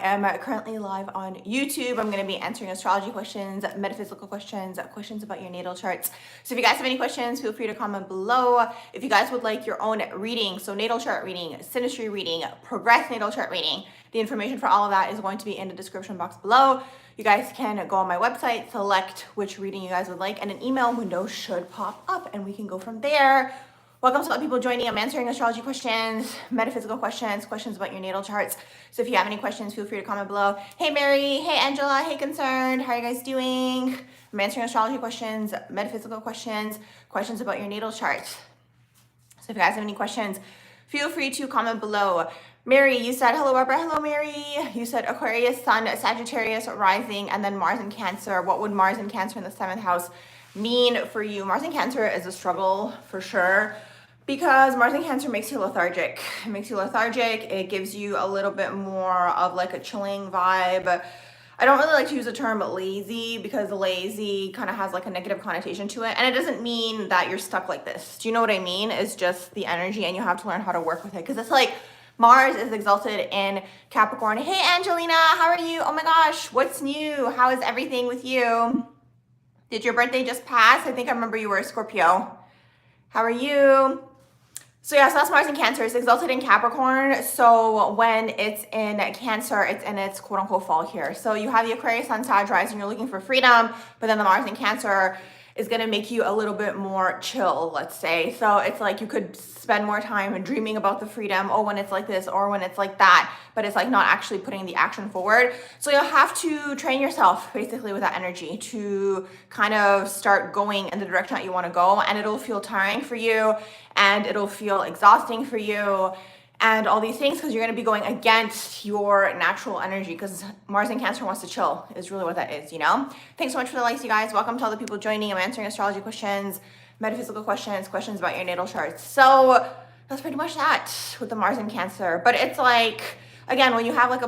I'm currently live on YouTube. I'm going to be answering astrology questions, metaphysical questions, questions about your natal charts. So if you guys have any questions, feel free to comment below. If you guys would like your own reading, so natal chart reading, synastry reading, progress natal chart reading, the information for all of that is going to be in the description box below. You guys can go on my website, select which reading you guys would like, and an email window should pop up and we can go from there. Welcome to all the people joining. I'm answering astrology questions, metaphysical questions, questions about your natal charts. So if you have any questions, feel free to comment below. Hey Mary, hey Angela, hey Concerned, how are you guys doing? I'm answering astrology questions, metaphysical questions, questions about your natal charts. So if you guys have any questions, feel free to comment below. Mary, you said, hello Barbara, hello Mary. You said Aquarius, Sun, Sagittarius, rising, and then Mars and Cancer. What would Mars and Cancer in the 7th house mean for you? Mars and Cancer is a struggle for sure, because Mars and Cancer makes you lethargic. It makes you lethargic. It gives you a little bit more of like a chilling vibe. I don't really like to use the term lazy because lazy kind of has like a negative connotation to it. And it doesn't mean that you're stuck like this. Do you know what I mean? It's just the energy and you have to learn how to work with it. Because it's like Mars is exalted in Capricorn. Hey, Angelina, how are you? Oh my gosh, what's new? How is everything with you? Did your birthday just pass? I think I remember you were a Scorpio. How are you? So yeah, so that's Mars in Cancer. It's exalted in Capricorn. So when it's in Cancer, it's in its quote unquote fall here. So you have the Aquarius, Sun, Sag, rising, you're looking for freedom, but then the Mars in Cancer is going to make you a little bit more chill, let's say. So it's like you could spend more time dreaming about the freedom, when it's like this or when it's like that, but it's like not actually putting the action forward. So you'll have to train yourself basically with that energy to kind of start going in the direction that you want to go, and it'll feel tiring for you and it'll feel exhausting for you and all these things, because you're going to be going against your natural energy, because Mars in Cancer wants to chill is really what that is, you know? Thanks so much for the likes, you guys. Welcome to all the people joining. I'm answering astrology questions, metaphysical questions, questions about your natal charts. So that's pretty much that with the Mars in Cancer. But it's like, again, when you have like a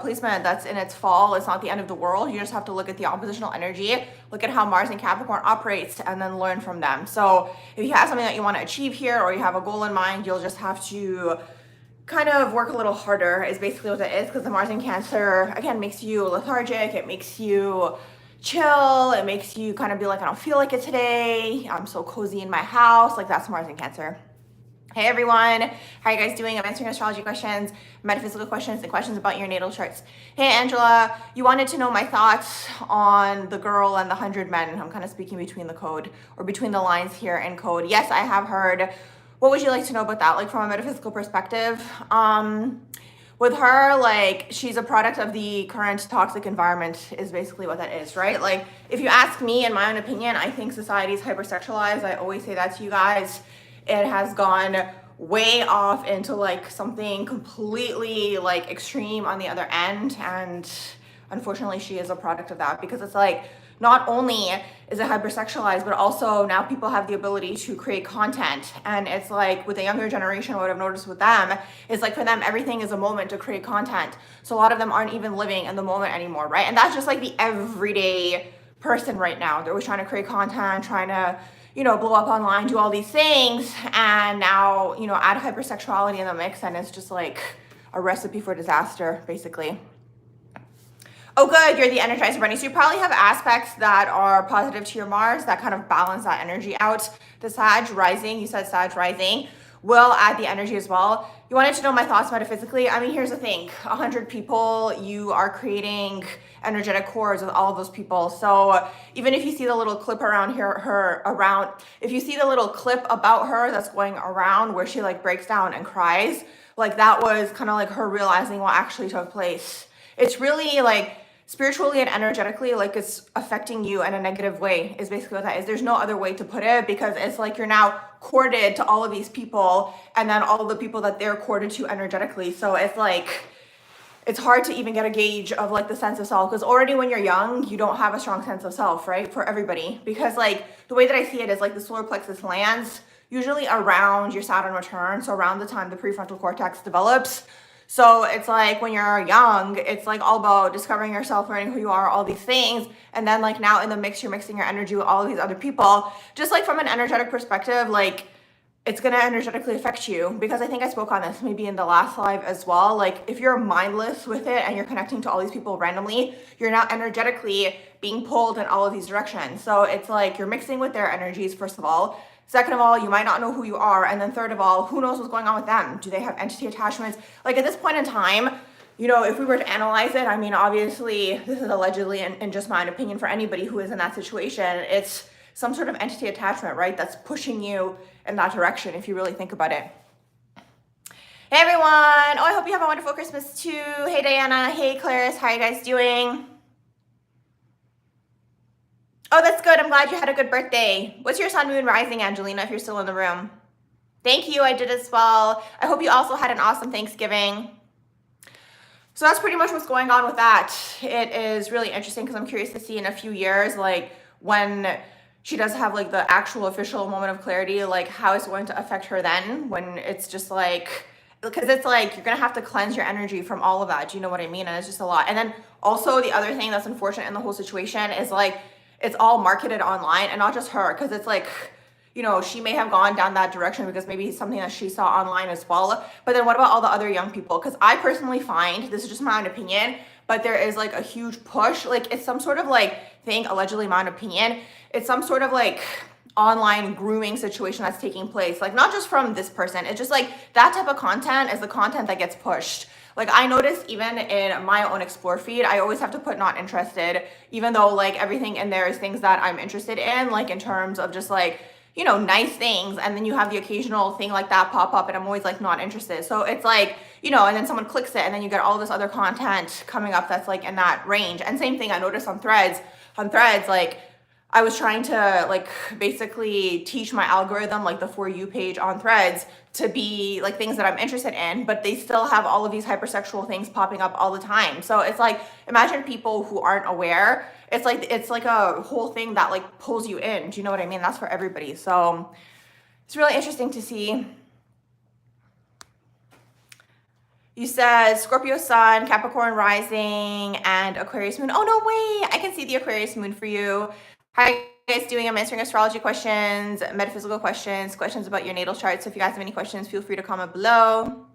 placement that's in its fall, it's not the end of the world. You just have to look at the oppositional energy, look at how Mars and Capricorn operates, and then learn from them. So if you have something that you want to achieve here, or you have a goal in mind, you'll just have to kind of work a little harder is basically what that is, because the Mars in Cancer, again, makes you lethargic. It makes you chill. It makes you kind of be like, I don't feel like it today. I'm so cozy in my house. Like, that's Mars in Cancer. Hey everyone, how are you guys doing? I'm answering astrology questions, metaphysical questions, and questions about your natal charts. Hey Angela, you wanted to know my thoughts on the girl and the 100 men. I'm kind of speaking between the code, or between the lines here in code. Yes, I have heard. What would you like to know about that? Like from a metaphysical perspective? With her, like, she's a product of the current toxic environment is basically what that is, right? Like, if you ask me, in my own opinion, I think society is hypersexualized. I always say that to you guys. It has gone way off into like something completely like extreme on the other end, and unfortunately she is a product of that, because it's like not only is it hypersexualized, but also now people have the ability to create content. And it's like with the younger generation, what I've noticed with them is like for them everything is a moment to create content. So a lot of them aren't even living in the moment anymore, right? And that's just like the everyday person right now. They're always trying to create content, trying to blow up online, do all these things, and now, add hypersexuality in the mix, and it's just like a recipe for disaster, basically. Oh, good, you're the Energizer Bunny. So you probably have aspects that are positive to your Mars that kind of balance that energy out. The Sag rising, you said Sag rising, will add the energy as well. You wanted to know my thoughts metaphysically. I mean, here's the thing, 100 people, you are creating energetic cords with all of those people. So even if you see the little clip around here, if you see the little clip about her that's going around where she like breaks down and cries, like that was kind of like her realizing what actually took place. It's really like spiritually and energetically, like it's affecting you in a negative way is basically what that is. There's no other way to put it, because it's like you're now corded to all of these people, and then all of the people that they're corded to energetically. So it's like, it's hard to even get a gauge of like the sense of self, because already when you're young, you don't have a strong sense of self, right? For everybody, because like the way that I see it is like the solar plexus lands usually around your Saturn return. So around the time the prefrontal cortex develops. So it's like when you're young, it's like all about discovering yourself, learning who you are, all these things. And then like now in the mix, you're mixing your energy with all of these other people. Just like from an energetic perspective, like it's going to energetically affect you, because I think I spoke on this maybe in the last live as well. Like if you're mindless with it and you're connecting to all these people randomly, you're now energetically being pulled in all of these directions. So it's like you're mixing with their energies, first of all. Second of all, you might not know who you are. And then third of all, who knows what's going on with them? Do they have entity attachments? Like at this point in time, you know, if we were to analyze it, I mean, obviously this is allegedly, and just my opinion, for anybody who is in that situation, it's some sort of entity attachment, right? That's pushing you in that direction if you really think about it. Hey everyone. Oh, I hope you have a wonderful Christmas too. Hey Diana. Hey Clarice. How are you guys doing? Oh, that's good. I'm glad you had a good birthday. What's your sun, moon, rising, Angelina, if you're still in the room? Thank you. I did as well. I hope you also had an awesome Thanksgiving. So that's pretty much what's going on with that. It is really interesting because I'm curious to see in a few years, like when she does have like the actual official moment of clarity, like how it's going to affect her then, when it's just like, because it's like you're gonna have to cleanse your energy from all of that. Do you know what I mean? And it's just a lot. And then also the other thing that's unfortunate in the whole situation is like it's all marketed online, and not just her, because it's like, you know, she may have gone down that direction because maybe it's something that she saw online as well. But then what about all the other young people? Because I personally find, this is just my own opinion, but there is like a huge push. Like it's some sort of like thing, allegedly my own opinion. It's some sort of like online grooming situation that's taking place. Like not just from this person. It's just like that type of content is the content that gets pushed. Like I noticed even in my own explore feed, I always have to put not interested, even though like everything in there is things that I'm interested in, like in terms of just like, you know, nice things. And then you have the occasional thing like that pop up and I'm always like not interested. So it's like, you know, and then someone clicks it and then you get all this other content coming up that's like in that range. And same thing I noticed on threads, like I was trying to like basically teach my algorithm, like the For You page on threads, to be like things that I'm interested in, but they still have all of these hypersexual things popping up all the time. So it's like, imagine people who aren't aware. It's like a whole thing that like pulls you in. Do you know what I mean? That's for everybody. So it's really interesting to see. You said Scorpio sun, Capricorn rising, and Aquarius moon. Oh, no way. I can see the Aquarius moon for you. How are you guys doing? I'm answering astrology questions, metaphysical questions, questions about your natal chart. So if you guys have any questions, feel free to comment below.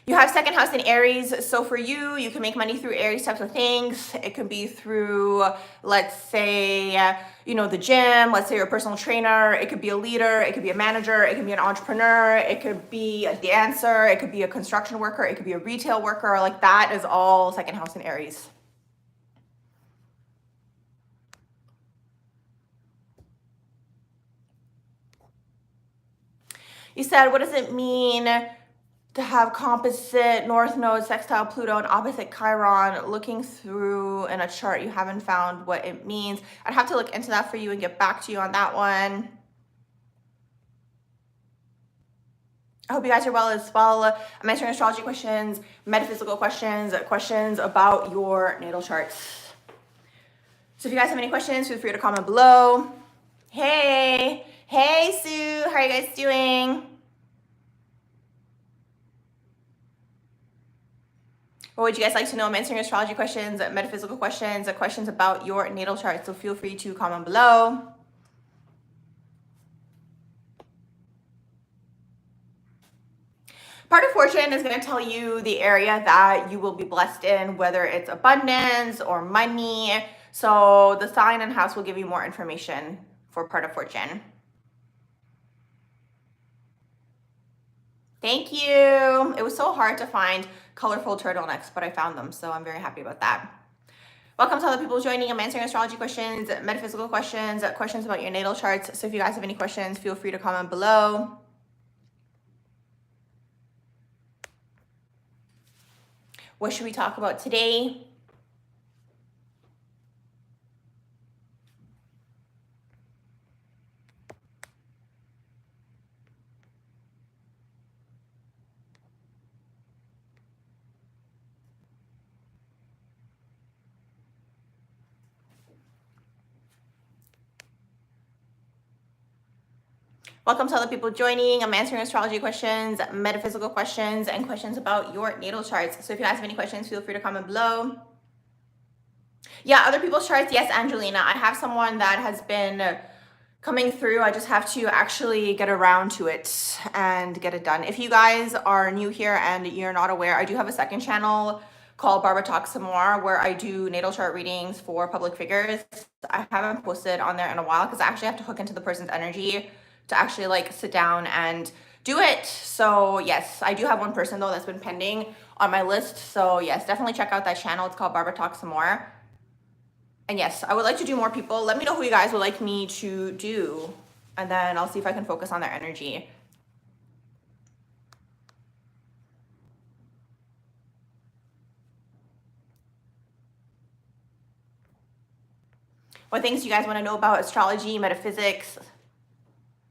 You have second house in Aries. So for you, you can make money through Aries types of things. It could be through, let's say, you know, the gym. Let's say you're a personal trainer. It could be a leader. It could be a manager. It could be an entrepreneur. It could be a dancer. It could be a construction worker. It could be a retail worker. Like that is all second house in Aries. You said, what does it mean to have composite North Node, sextile Pluto, and opposite Chiron? Looking through in a chart, you haven't found what it means. I'd have to look into that for you and get back to you on that one. I hope you guys are well as well. I'm answering astrology questions, metaphysical questions, questions about your natal charts. So if you guys have any questions, feel free to comment below. Hey Sue, how are you guys doing? What would you guys like to know? I'm answering astrology questions, metaphysical questions, questions about your natal chart. So feel free to comment below. Part of fortune is going to tell you the area that you will be blessed in, whether it's abundance or money. So the sign and house will give you more information for part of fortune. Thank you. It was so hard to find colorful turtlenecks, but I found them, so I'm very happy about that. Welcome to all the people joining. I'm answering astrology questions, metaphysical questions, questions about your natal charts. So if you guys have any questions, feel free to comment below. What should we talk about today? Welcome to all the people joining. I'm answering astrology questions, metaphysical questions, and questions about your natal charts. So if you guys have any questions, feel free to comment below. Yeah, other people's charts. Yes, Angelina. I have someone that has been coming through. I just have to actually get around to it and get it done. If you guys are new here and you're not aware, I do have a second channel called Barbara Talks Some More, where I do natal chart readings for public figures. I haven't posted on there in a while because I actually have to hook into the person's energy to actually like sit down and do it. So yes, I do have one person though that's been pending on my list. So yes, definitely check out that channel. It's called Barbara Talks Some More. And yes, I would like to do more people. Let me know who you guys would like me to do, and then I'll see if I can focus on their energy. What things do you guys want to know about astrology, metaphysics,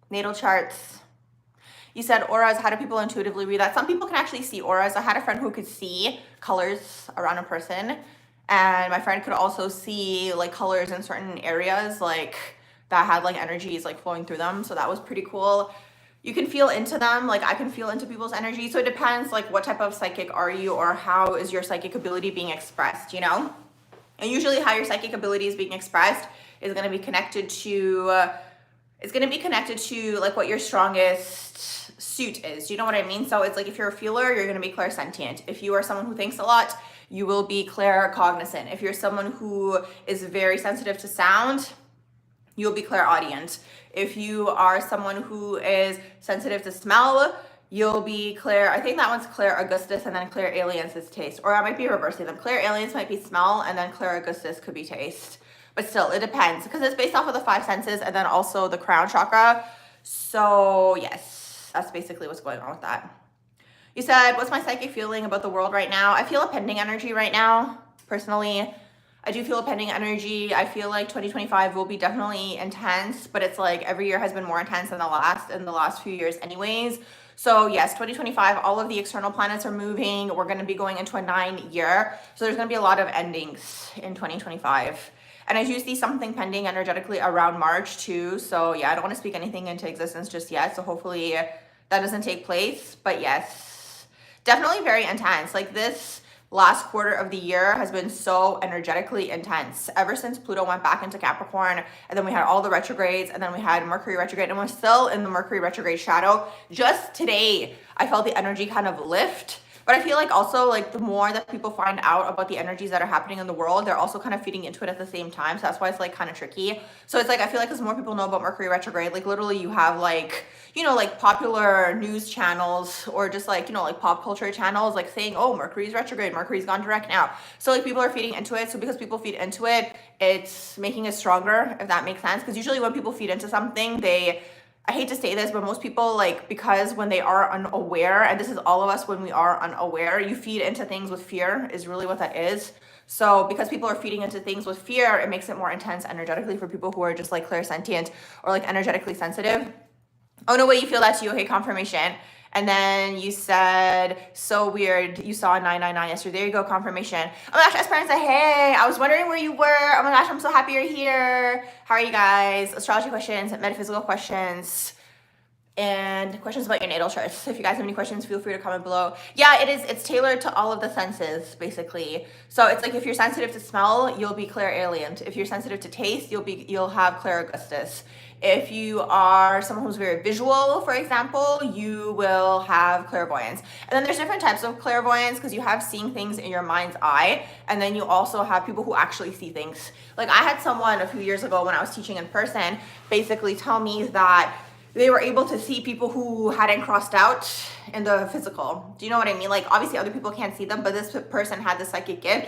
natal charts? You said auras. How do people intuitively read that? Some people can actually see auras. I had a friend who could see colors around a person, and my friend could also see like colors in certain areas like that had like energies like flowing through them. So that was pretty cool. You can feel into them. Like I can feel into people's energy. So it depends like what type of psychic are you, or how is your psychic ability being expressed, you know? And usually how your psychic ability is being expressed is going to be connected to like what your strongest suit is. You know what I mean? So it's like if you're a feeler, you're going to be clairsentient. If you are someone who thinks a lot, you will be claircognizant. If you're someone who is very sensitive to sound, you'll be clairaudient. If you are someone who is sensitive to smell, you'll be I think that one's clairaugustus, and then clairalience is taste. Or I might be reversing them. Clairalience might be smell, and then clairaugustus could be taste. But still, it depends because it's based off of the 5 senses and then also the crown chakra. So yes, that's basically what's going on with that. You said, what's my psychic feeling about the world right now? I feel a pending energy right now, personally. I do feel a pending energy. I feel like 2025 will be definitely intense, but it's like every year has been more intense than in the last few years anyways. So yes, 2025, all of the external planets are moving. We're going to be going into a 9-year. So there's going to be a lot of endings in 2025. And I do see something pending energetically around March too. So yeah, I don't want to speak anything into existence just yet. So hopefully that doesn't take place. But yes, definitely very intense. Like this last quarter of the year has been so energetically intense ever since Pluto went back into Capricorn, and then we had all the retrogrades, and then we had Mercury retrograde, and we're still in the Mercury retrograde shadow. Just today, I felt the energy kind of lift. But I feel like also like the more that people find out about the energies that are happening in the world, they're also kind of feeding into it at the same time. So that's why it's like kind of tricky. So it's like, I feel like as more people know about Mercury retrograde, like literally you have like, you know, like popular news channels or just like, you know, like pop culture channels, like saying, oh, Mercury's retrograde, Mercury's gone direct now. So like people are feeding into it. So because people feed into it, it's making it stronger, if that makes sense. Because usually when people feed into something, I hate to say this, but most people, like, because when they are unaware, and this is all of us when we are unaware, you feed into things with fear is really what that is. So because people are feeding into things with fear, it makes it more intense energetically for people who are just like clairsentient or like energetically sensitive. Oh, no way, you feel that too. Okay, confirmation. And then you said, so weird, you saw 999 yesterday. There you go, confirmation. Oh my gosh, Esperanza, hey, I was wondering where you were. Oh my gosh, I'm so happy you're here. How are you guys? Astrology questions, metaphysical questions, and questions about your natal charts. So if you guys have any questions, feel free to comment below. Yeah, it's tailored to all of the senses, basically. So it's like if you're sensitive to smell, you'll be clairalient. If you're sensitive to taste, you'll have clairaugustus. If you are someone who's very visual, for example, you will have clairvoyance. And then there's different types of clairvoyance because you have seeing things in your mind's eye, and then you also have people who actually see things. Like I had someone a few years ago when I was teaching in person basically tell me that they were able to see people who hadn't crossed out in the physical. Do you know what I mean? Like obviously other people can't see them, but this person had the psychic gift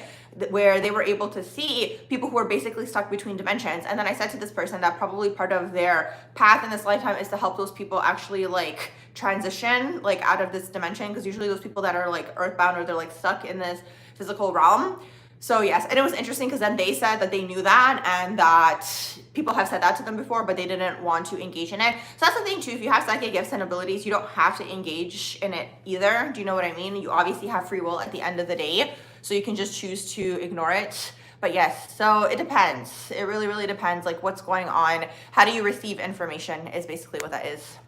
where they were able to see people who were basically stuck between dimensions. And then I said to this person that probably part of their path in this lifetime is to help those people actually like transition like out of this dimension, because usually those people that are like earthbound or they're like stuck in this physical realm. So yes, and it was interesting because then they said that they knew that and that people have said that to them before, but they didn't want to engage in it. So that's the thing too, if you have psychic gifts and abilities, you don't have to engage in it either. Do you know what I mean? You obviously have free will at the end of the day, so you can just choose to ignore it. But yes, so it depends. It really, really depends like what's going on. How do you receive information is basically what that is.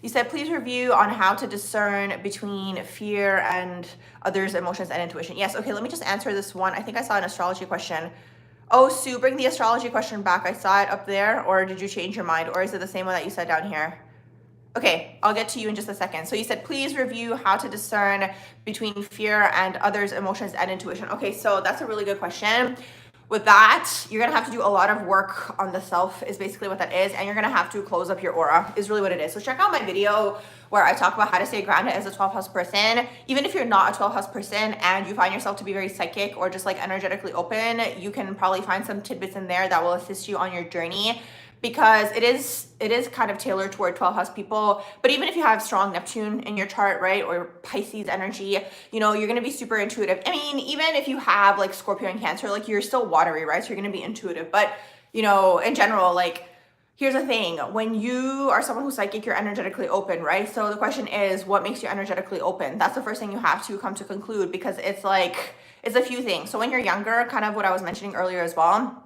You said, please review on how to discern between fear and others' emotions and intuition. Yes, okay, let me just answer this one. I think I saw an astrology question. Oh, Sue, bring the astrology question back. I saw it up there, or did you change your mind? Or is it the same one that you said down here? Okay, I'll get to you in just a second. So you said, please review how to discern between fear and others' emotions and intuition. Okay, so that's a really good question. With that, you're gonna have to do a lot of work on the self is basically what that is. And you're gonna have to close up your aura is really what it is. So check out my video where I talk about how to stay grounded as a 12th house person. Even if you're not a 12th house person and you find yourself to be very psychic or just like energetically open, you can probably find some tidbits in there that will assist you on your journey, because it is kind of tailored toward 12th house people. But even if you have strong Neptune in your chart, right, or Pisces energy, you know, you're going to be super intuitive. I mean, even if you have like Scorpio and Cancer, like you're still watery, right? So you're going to be intuitive. But, you know, in general, like, here's the thing. When you are someone who's psychic, you're energetically open, right? So the question is, what makes you energetically open? That's the first thing you have to come to conclude, because it's like, it's a few things. So when you're younger, kind of what I was mentioning earlier as well,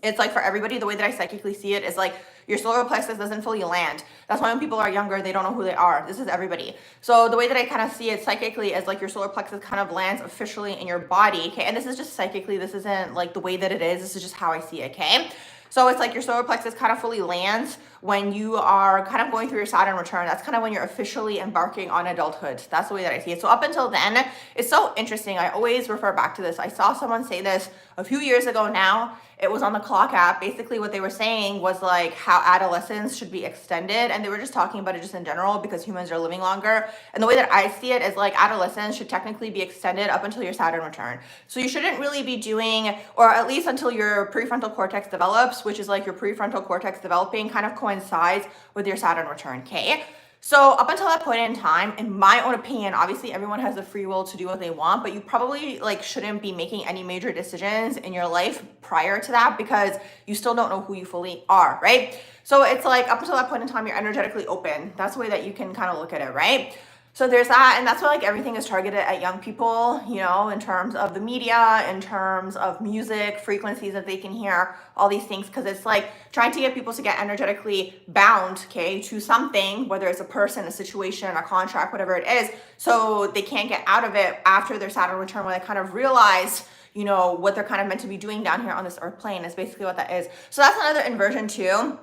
it's like for everybody, the way that I psychically see it is like your solar plexus doesn't fully land. That's why when people are younger, they don't know who they are. This is everybody. So the way that I kind of see it psychically is like your solar plexus kind of lands officially in your body, okay? And this is just psychically. This isn't like the way that it is. This is just how I see it, okay? So it's like your solar plexus kind of fully lands when you are kind of going through your Saturn return. That's kind of when you're officially embarking on adulthood. That's the way that I see it. So up until then, it's so interesting. I always refer back to this. I saw someone say this a few years ago now. It was on the Clock app. Basically what they were saying was like how adolescence should be extended. And they were just talking about it just in general because humans are living longer. And the way that I see it is like adolescence should technically be extended up until your Saturn return. So you shouldn't really be doing, or at least until your prefrontal cortex develops, which is like your prefrontal cortex developing kind of coincides with your Saturn return, okay? So up until that point in time, in my own opinion, obviously everyone has the free will to do what they want, but you probably like shouldn't be making any major decisions in your life prior to that, because you still don't know who you fully are, right? So it's like up until that point in time, you're energetically open. That's the way that you can kind of look at it, right? So there's that, and that's why like everything is targeted at young people, you know, in terms of the media, in terms of music, frequencies that they can hear, all these things, because it's like trying to get people to get energetically bound, okay, to something, whether it's a person, a situation, a contract, whatever it is, so they can't get out of it after their Saturn return, when they kind of realize, you know, what they're kind of meant to be doing down here on this earth plane is basically what that is. So that's another inversion too.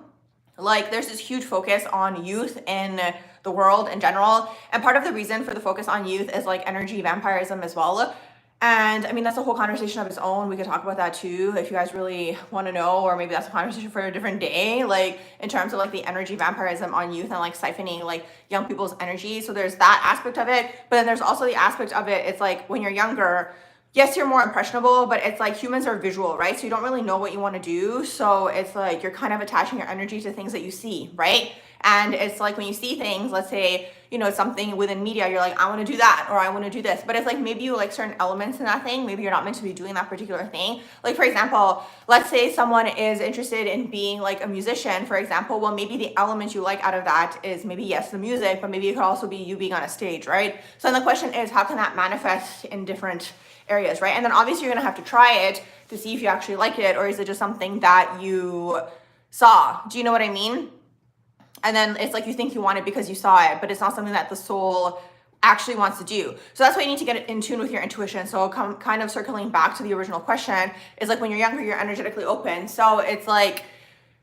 Like there's this huge focus on youth in the world in general. And part of the reason for the focus on youth is like energy vampirism as well. And I mean, that's a whole conversation of its own. We could talk about that too, if you guys really want to know, or maybe that's a conversation for a different day, like in terms of like the energy vampirism on youth and like siphoning like young people's energy. So there's that aspect of it. But then there's also the aspect of it. It's like when you're younger, yes, you're more impressionable, but it's like humans are visual, right? So you don't really know what you want to do. So it's like you're kind of attaching your energy to things that you see, right? And it's like when you see things, let's say, you know, something within media, you're like, I want to do that, or I want to do this. But it's like maybe you like certain elements in that thing. Maybe you're not meant to be doing that particular thing. Like, for example, let's say someone is interested in being like a musician, for example. Well, maybe the element you like out of that is maybe, yes, the music, but maybe it could also be you being on a stage, right? So then the question is, how can that manifest in different areas, right? And then obviously you're going to have to try it to see if you actually like it, or is it just something that you saw? Do you know what I mean? And then it's like you think you want it because you saw it, but it's not something that the soul actually wants to do. So that's why you need to get in tune with your intuition. So kind of circling back to the original question is like when you're younger, you're energetically open. So it's like,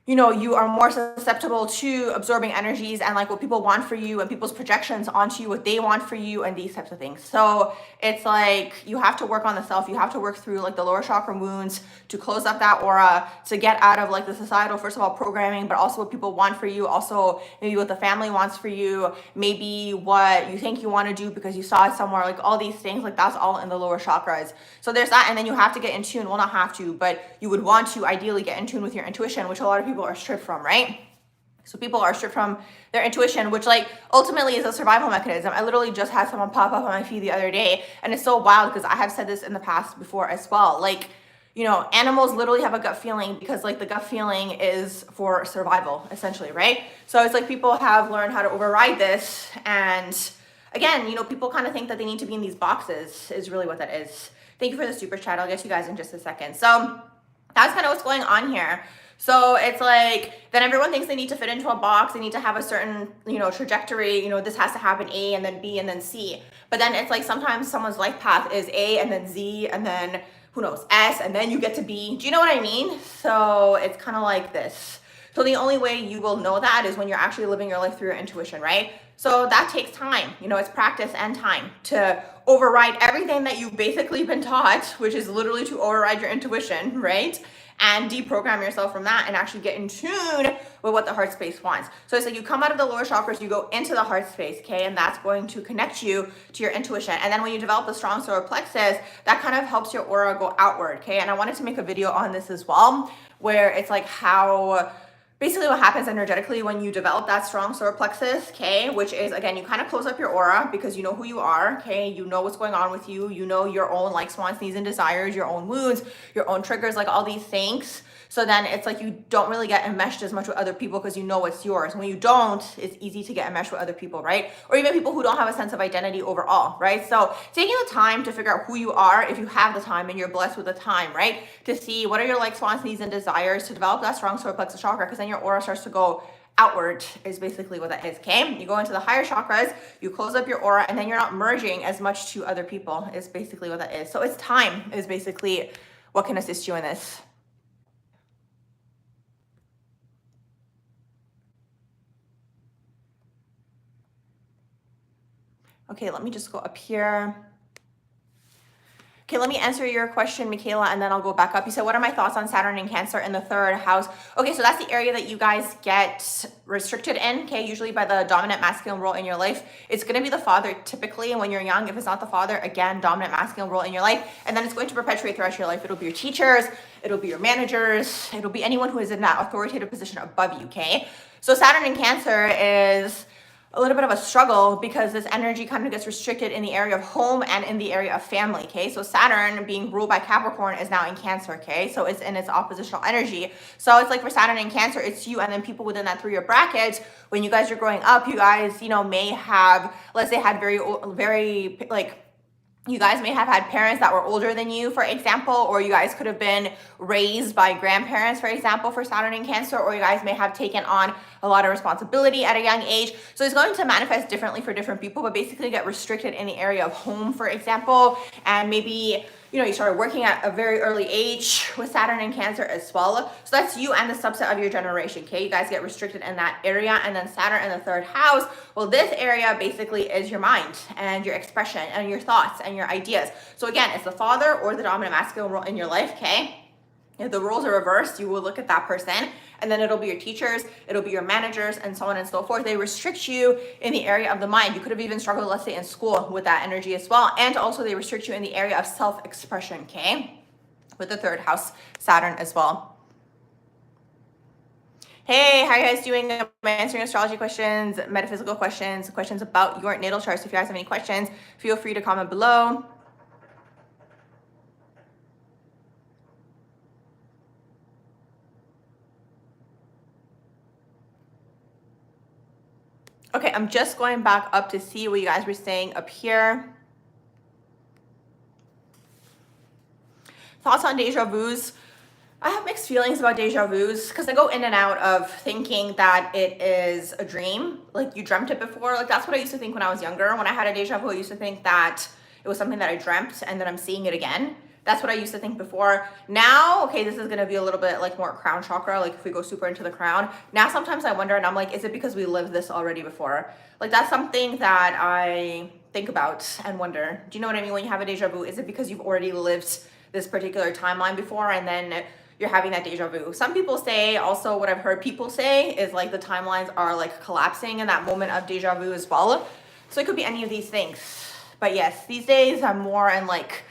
you know, you are more susceptible to absorbing energies and like what people want for you and people's projections onto you, what they want for you, and these types of things. So it's like you have to work on the self. You have to work through like the lower chakra wounds to close up that aura, to get out of like the societal, first of all, programming, but also what people want for you. Also maybe what the family wants for you, maybe what you think you want to do because you saw it somewhere, like all these things, like that's all in the lower chakras. So there's that. And then you have to get in tune. Well, not have to, but you would want to ideally get in tune with your intuition, which a lot of people are stripped from, right? So people are stripped from their intuition, which like ultimately is a survival mechanism. I literally just had someone pop up on my feed the other day, and it's so wild because I have said this in the past before as well. Like, you know, animals literally have a gut feeling because like the gut feeling is for survival essentially, right? So it's like people have learned how to override this. And again, you know, people kind of think that they need to be in these boxes is really what that is. Thank you for the super chat. I'll get to you guys in just a second. So that's kind of what's going on here. So it's like, then everyone thinks they need to fit into a box. They need to have a certain, you know, trajectory, you know, this has to happen A and then B and then C. But then it's like sometimes someone's life path is A and then Z and then who knows, S, and then you get to B. Do you know what I mean? So it's kind of like this. So the only way you will know that is when you're actually living your life through your intuition, right? So that takes time. You know, it's practice and time to override everything that you've basically been taught, which is literally to override your intuition, right? And deprogram yourself from that and actually get in tune with what the heart space wants. So it's like you come out of the lower chakras, you go into the heart space, okay? And that's going to connect you to your intuition. And then when you develop the strong solar plexus, that kind of helps your aura go outward, okay? And I wanted to make a video on this as well, where it's like how basically what happens energetically when you develop that strong solar plexus, okay, which is, again, you kind of close up your aura because you know who you are, okay, you know what's going on with you, you know your own likes, wants, needs, and desires, your own moods, your own triggers, like all these things. So then it's like you don't really get enmeshed as much with other people because you know what's yours. When you don't, it's easy to get enmeshed with other people, right? Or even people who don't have a sense of identity overall, right? So taking the time to figure out who you are, if you have the time and you're blessed with the time, right? To see what are your likes, wants, needs, and desires, to develop that strong solar plexus chakra, because then your aura starts to go outward is basically what that is, okay? You go into the higher chakras, you close up your aura, and then you're not merging as much to other people is basically what that is. So it's time is basically what can assist you in this. Okay, let me just go up here. Okay, let me answer your question, Michaela, and then I'll go back up. You said, what are my thoughts on Saturn and Cancer in the third house? Okay, so that's the area that you guys get restricted in, okay, usually by the dominant masculine role in your life. It's going to be the father typically when you're young. If it's not the father, again, dominant masculine role in your life. And then it's going to perpetuate throughout your life. It'll be your teachers, it'll be your managers, it'll be anyone who is in that authoritative position above you, okay? So Saturn and Cancer is a little bit of a struggle because this energy kind of gets restricted in the area of home and in the area of family, okay? So Saturn being ruled by Capricorn is now in Cancer, okay? So it's in its oppositional energy. So it's like for Saturn in Cancer, it's you and then people within that 3-year bracket. When you guys are growing up, you guys, you know, may have, let's say, had very like, you guys may have had parents that were older than you, for example, or you guys could have been raised by grandparents, for example, for Saturn in Cancer, or you guys may have taken on a lot of responsibility at a young age. So it's going to manifest differently for different people, but basically get restricted in the area of home, for example, and maybe, you know, you started working at a very early age with Saturn in Cancer as well. So that's you and the subset of your generation, okay? You guys get restricted in that area. And then Saturn in the third house, well, this area basically is your mind and your expression and your thoughts and your ideas. So again, it's the father or the dominant masculine role in your life, okay? If the roles are reversed, you will look at that person and then it'll be your teachers, it'll be your managers, and so on and so forth. They restrict you in the area of the mind. You could have even struggled, let's say, in school with that energy as well. And also they restrict you in the area of self-expression, okay? With the third house, Saturn as well. Hey, how are you guys doing? I'm answering astrology questions, metaphysical questions, questions about your natal charts. If you guys have any questions, feel free to comment below. Okay, I'm just going back up to see what you guys were saying up here. Thoughts on deja vus? I have mixed feelings about deja vus because I go in and out of thinking that it is a dream. Like you dreamt it before. Like that's what I used to think when I was younger. When I had a deja vu, I used to think that it was something that I dreamt and then I'm seeing it again. That's what I used to think before. Now, okay, this is gonna be a little bit like more crown chakra, like if we go super into the crown. Now sometimes I wonder and I'm like, is it because we lived this already before? Like that's something that I think about and wonder. Do you know what I mean? When you have a deja vu, is it because you've already lived this particular timeline before and then you're having that deja vu? Some people say, also what I've heard people say is like the timelines are like collapsing in that moment of deja vu as well. So it could be any of these things. But yes, these days I'm more in like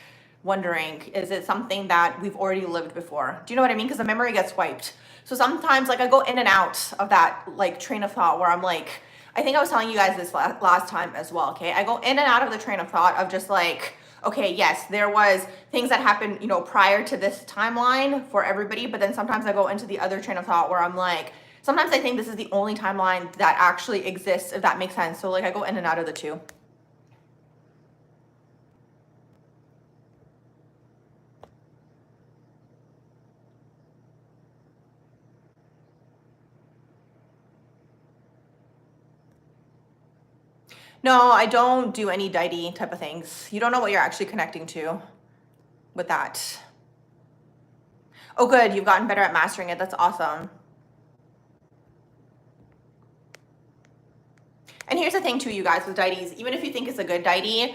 wondering, is it something that we've already lived before? Do you know what I mean? Because the memory gets wiped. So sometimes like I go in and out of that like train of thought where I'm like, I think I was telling you guys this last time as well, okay? I go in and out of the train of thought of just like, okay, yes, there was things that happened, you know, prior to this timeline for everybody, but then sometimes I go into the other train of thought where I'm like, sometimes I think this is the only timeline that actually exists, if that makes sense. So like I go in and out of the two. No, I don't do any deity type of things. You don't know what you're actually connecting to with that. Oh, good. You've gotten better at mastering it. That's awesome. And here's the thing too, you guys, with deities, even if you think it's a good deity,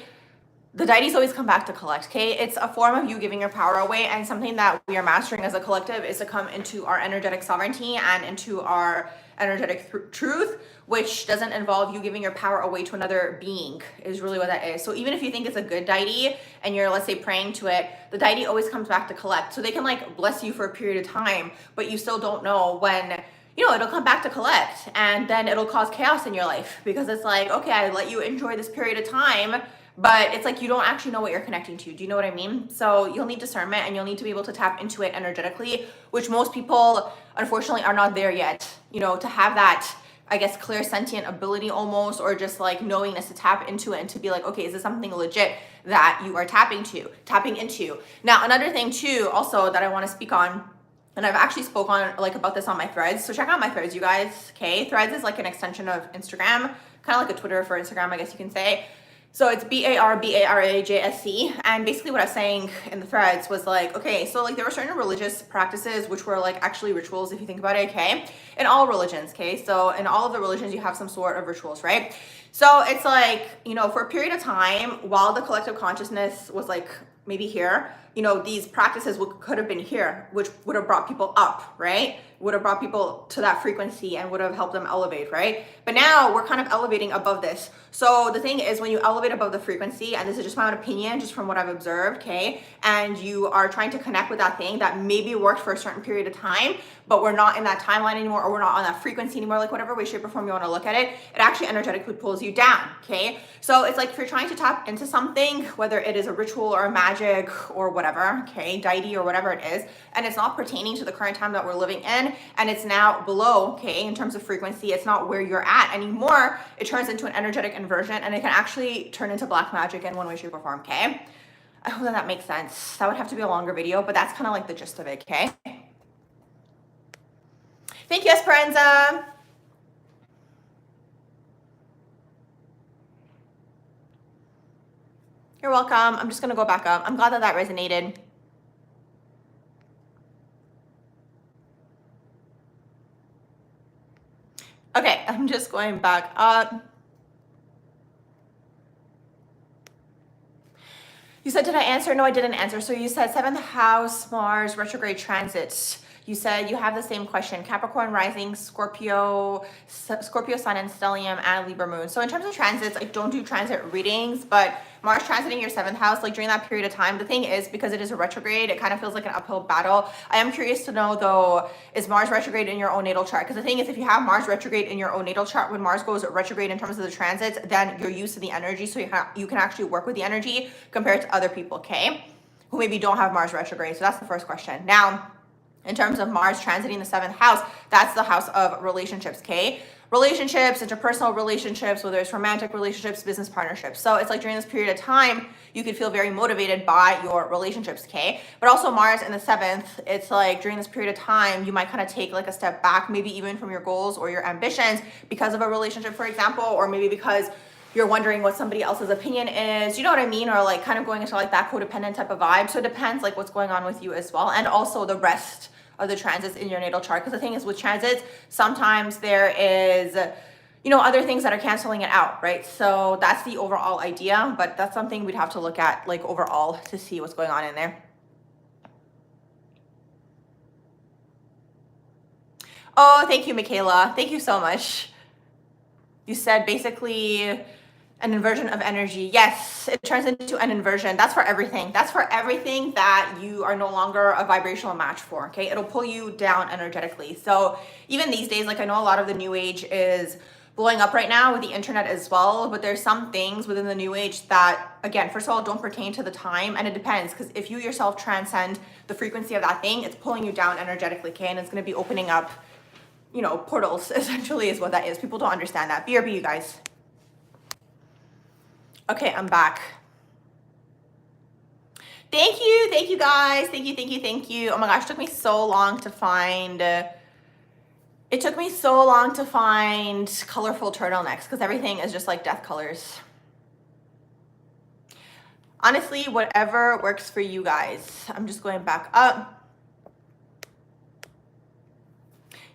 the deities always come back to collect, okay? It's a form of you giving your power away, and something that we are mastering as a collective is to come into our energetic sovereignty and into our energetic truth, which doesn't involve you giving your power away to another being, is really what that is. So even if you think it's a good deity and you're, let's say, praying to it, the deity always comes back to collect. So they can like bless you for a period of time, but you still don't know when, you know, it'll come back to collect, and then it'll cause chaos in your life, because it's like, okay, I let you enjoy this period of time, but it's like you don't actually know what you're connecting to. Do you know what I mean? So you'll need discernment, and you'll need to be able to tap into it energetically, which most people unfortunately are not there yet, you know, to have that, I guess, clear sentient ability almost, or just like knowingness to tap into it and to be like, okay, is this something legit that you are tapping into? Now, another thing too, also that I want to speak on, and I've actually spoke on like about this on my threads. So check out my threads, you guys. Okay, threads is like an extension of Instagram, kind of like a Twitter for Instagram, I guess you can say. So it's BARBARAJSC. And basically what I was saying in the threads was like, okay, so like there were certain religious practices which were like actually rituals, if you think about it, okay? In all religions, okay? So in all of the religions, you have some sort of rituals, right? So it's like, you know, for a period of time, while the collective consciousness was like maybe here, you know, these practices could have been here, which would have brought people up, right? Would have brought people to that frequency and would have helped them elevate, right? But now we're kind of elevating above this. So the thing is, when you elevate above the frequency, and this is just my own opinion, just from what I've observed, okay, and you are trying to connect with that thing that maybe worked for a certain period of time, but we're not in that timeline anymore, or we're not on that frequency anymore, like whatever way, shape, or form you want to look at it, it actually energetically pulls you down, okay? So it's like if you're trying to tap into something, whether it is a ritual or a magic or whatever, okay, deity or whatever it is, and it's not pertaining to the current time that we're living in, and it's now below, okay, in terms of frequency, it's not where you're at anymore, it turns into an energetic inversion, and it can actually turn into black magic in one way, shape, or form, okay? I hope that makes sense. That would have to be a longer video, but that's kind of like the gist of it, okay? Thank you, Esperanza. You're welcome. I'm just going to go back up. I'm glad that resonated. Okay, I'm just going back up. You said, did I answer? No, I didn't answer. So you said 7th house, Mars, retrograde transits. You said you have the same question. Capricorn rising, Scorpio sun and stellium, and Libra moon. So in terms of transits, I don't do transit readings, but Mars transiting your 7th house, like during that period of time, the thing is, because it is a retrograde, it kind of feels like an uphill battle. I am curious to know though, is Mars retrograde in your own natal chart? Because the thing is, if you have Mars retrograde in your own natal chart, when Mars goes retrograde in terms of the transits, then you're used to the energy, so you can actually work with the energy compared to other people, okay? Who maybe don't have Mars retrograde. So that's the first question. Now, in terms of Mars transiting the 7th house, that's the house of relationships, okay? Relationships, interpersonal relationships, whether it's romantic relationships, business partnerships. So it's like during this period of time, you could feel very motivated by your relationships, okay? But also Mars in the 7th, it's like during this period of time, you might kind of take like a step back, maybe even from your goals or your ambitions because of a relationship, for example, or maybe because you're wondering what somebody else's opinion is, you know what I mean? Or like kind of going into like that codependent type of vibe. So it depends like what's going on with you as well. And also the rest of the transits in your natal chart. Because the thing is with transits, sometimes there is, you know, other things that are canceling it out, right? So that's the overall idea, but that's something we'd have to look at like overall to see what's going on in there. Oh, thank you, Michaela. Thank you so much. You said basically an inversion of energy. Yes, it turns into an inversion. That's for everything. That's for everything that you are no longer a vibrational match for, okay? It'll pull you down energetically. So even these days, like I know a lot of the new age is blowing up right now with the internet as well, but there's some things within the new age that, again, first of all, don't pertain to the time, and it depends, because if you yourself transcend the frequency of that thing, it's pulling you down energetically, okay? And it's going to be opening up, you know, portals, essentially is what that is. People don't understand that. BRB, you guys. Okay, I'm back. Thank you guys. Thank you. Oh my gosh, it took me so long to find, colorful turtlenecks because everything is just like death colors. Honestly, whatever works for you guys. I'm just going back up.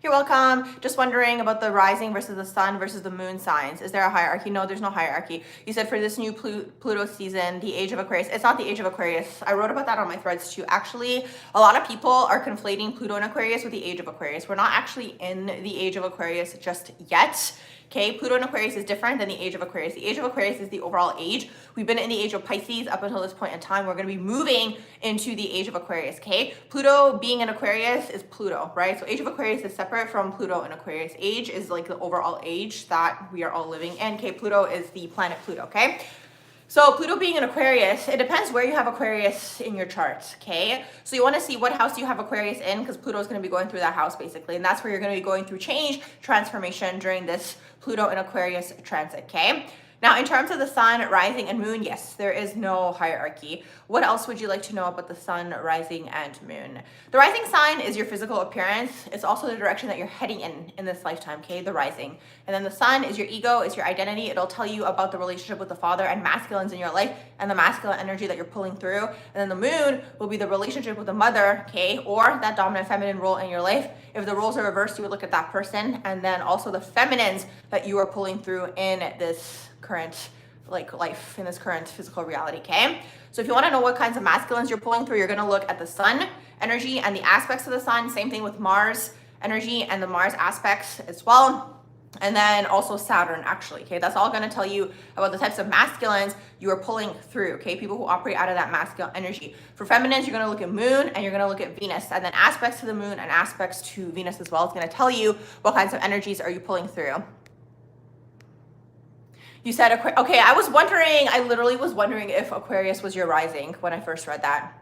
You're welcome. Just wondering about the rising versus the sun versus the moon signs. Is there a hierarchy? No, there's no hierarchy. You said for this new Pluto season, the age of Aquarius. It's not the age of Aquarius. I wrote about that on my threads too. Actually, a lot of people are conflating Pluto and Aquarius with the age of Aquarius. We're not actually in the age of Aquarius just yet. Okay, Pluto and Aquarius is different than the age of Aquarius. The age of Aquarius is the overall age. We've been in the age of Pisces up until this point in time. We're going to be moving into the age of Aquarius, okay? Pluto being in Aquarius is Pluto, right? So age of Aquarius is separate from Pluto and Aquarius. Age is like the overall age that we are all living in, okay? Pluto is the planet Pluto, okay? So Pluto being in Aquarius, it depends where you have Aquarius in your chart, okay? So you want to see what house you have Aquarius in, because Pluto is going to be going through that house basically, and that's where you're going to be going through change, transformation during this Pluto and Aquarius transit, okay? Now, in terms of the sun, rising, and moon, yes, there is no hierarchy. What else would you like to know about the sun, rising, and moon? The rising sign is your physical appearance. It's also the direction that you're heading in this lifetime, okay? The rising. And then the sun is your ego, is your identity. It'll tell you about the relationship with the father and masculines in your life and the masculine energy that you're pulling through. And then the moon will be the relationship with the mother, okay? Or that dominant feminine role in your life. If the roles are reversed, you would look at that person. And then also the feminines that you are pulling through in this current life, in this current physical reality, okay? So if you want to know what kinds of masculines you're pulling through, you're going to look at the sun energy and the aspects of the sun. Same thing with Mars energy and the Mars aspects as well. And then also Saturn, actually, okay? That's all going to tell you about the types of masculines you are pulling through, okay? People who operate out of that masculine energy. For feminines, you're going to look at moon and you're going to look at Venus, and then aspects to the moon and aspects to Venus as well. It's going to tell you what kinds of energies are you pulling through. You said, okay, I literally was wondering if Aquarius was your rising when I first read that.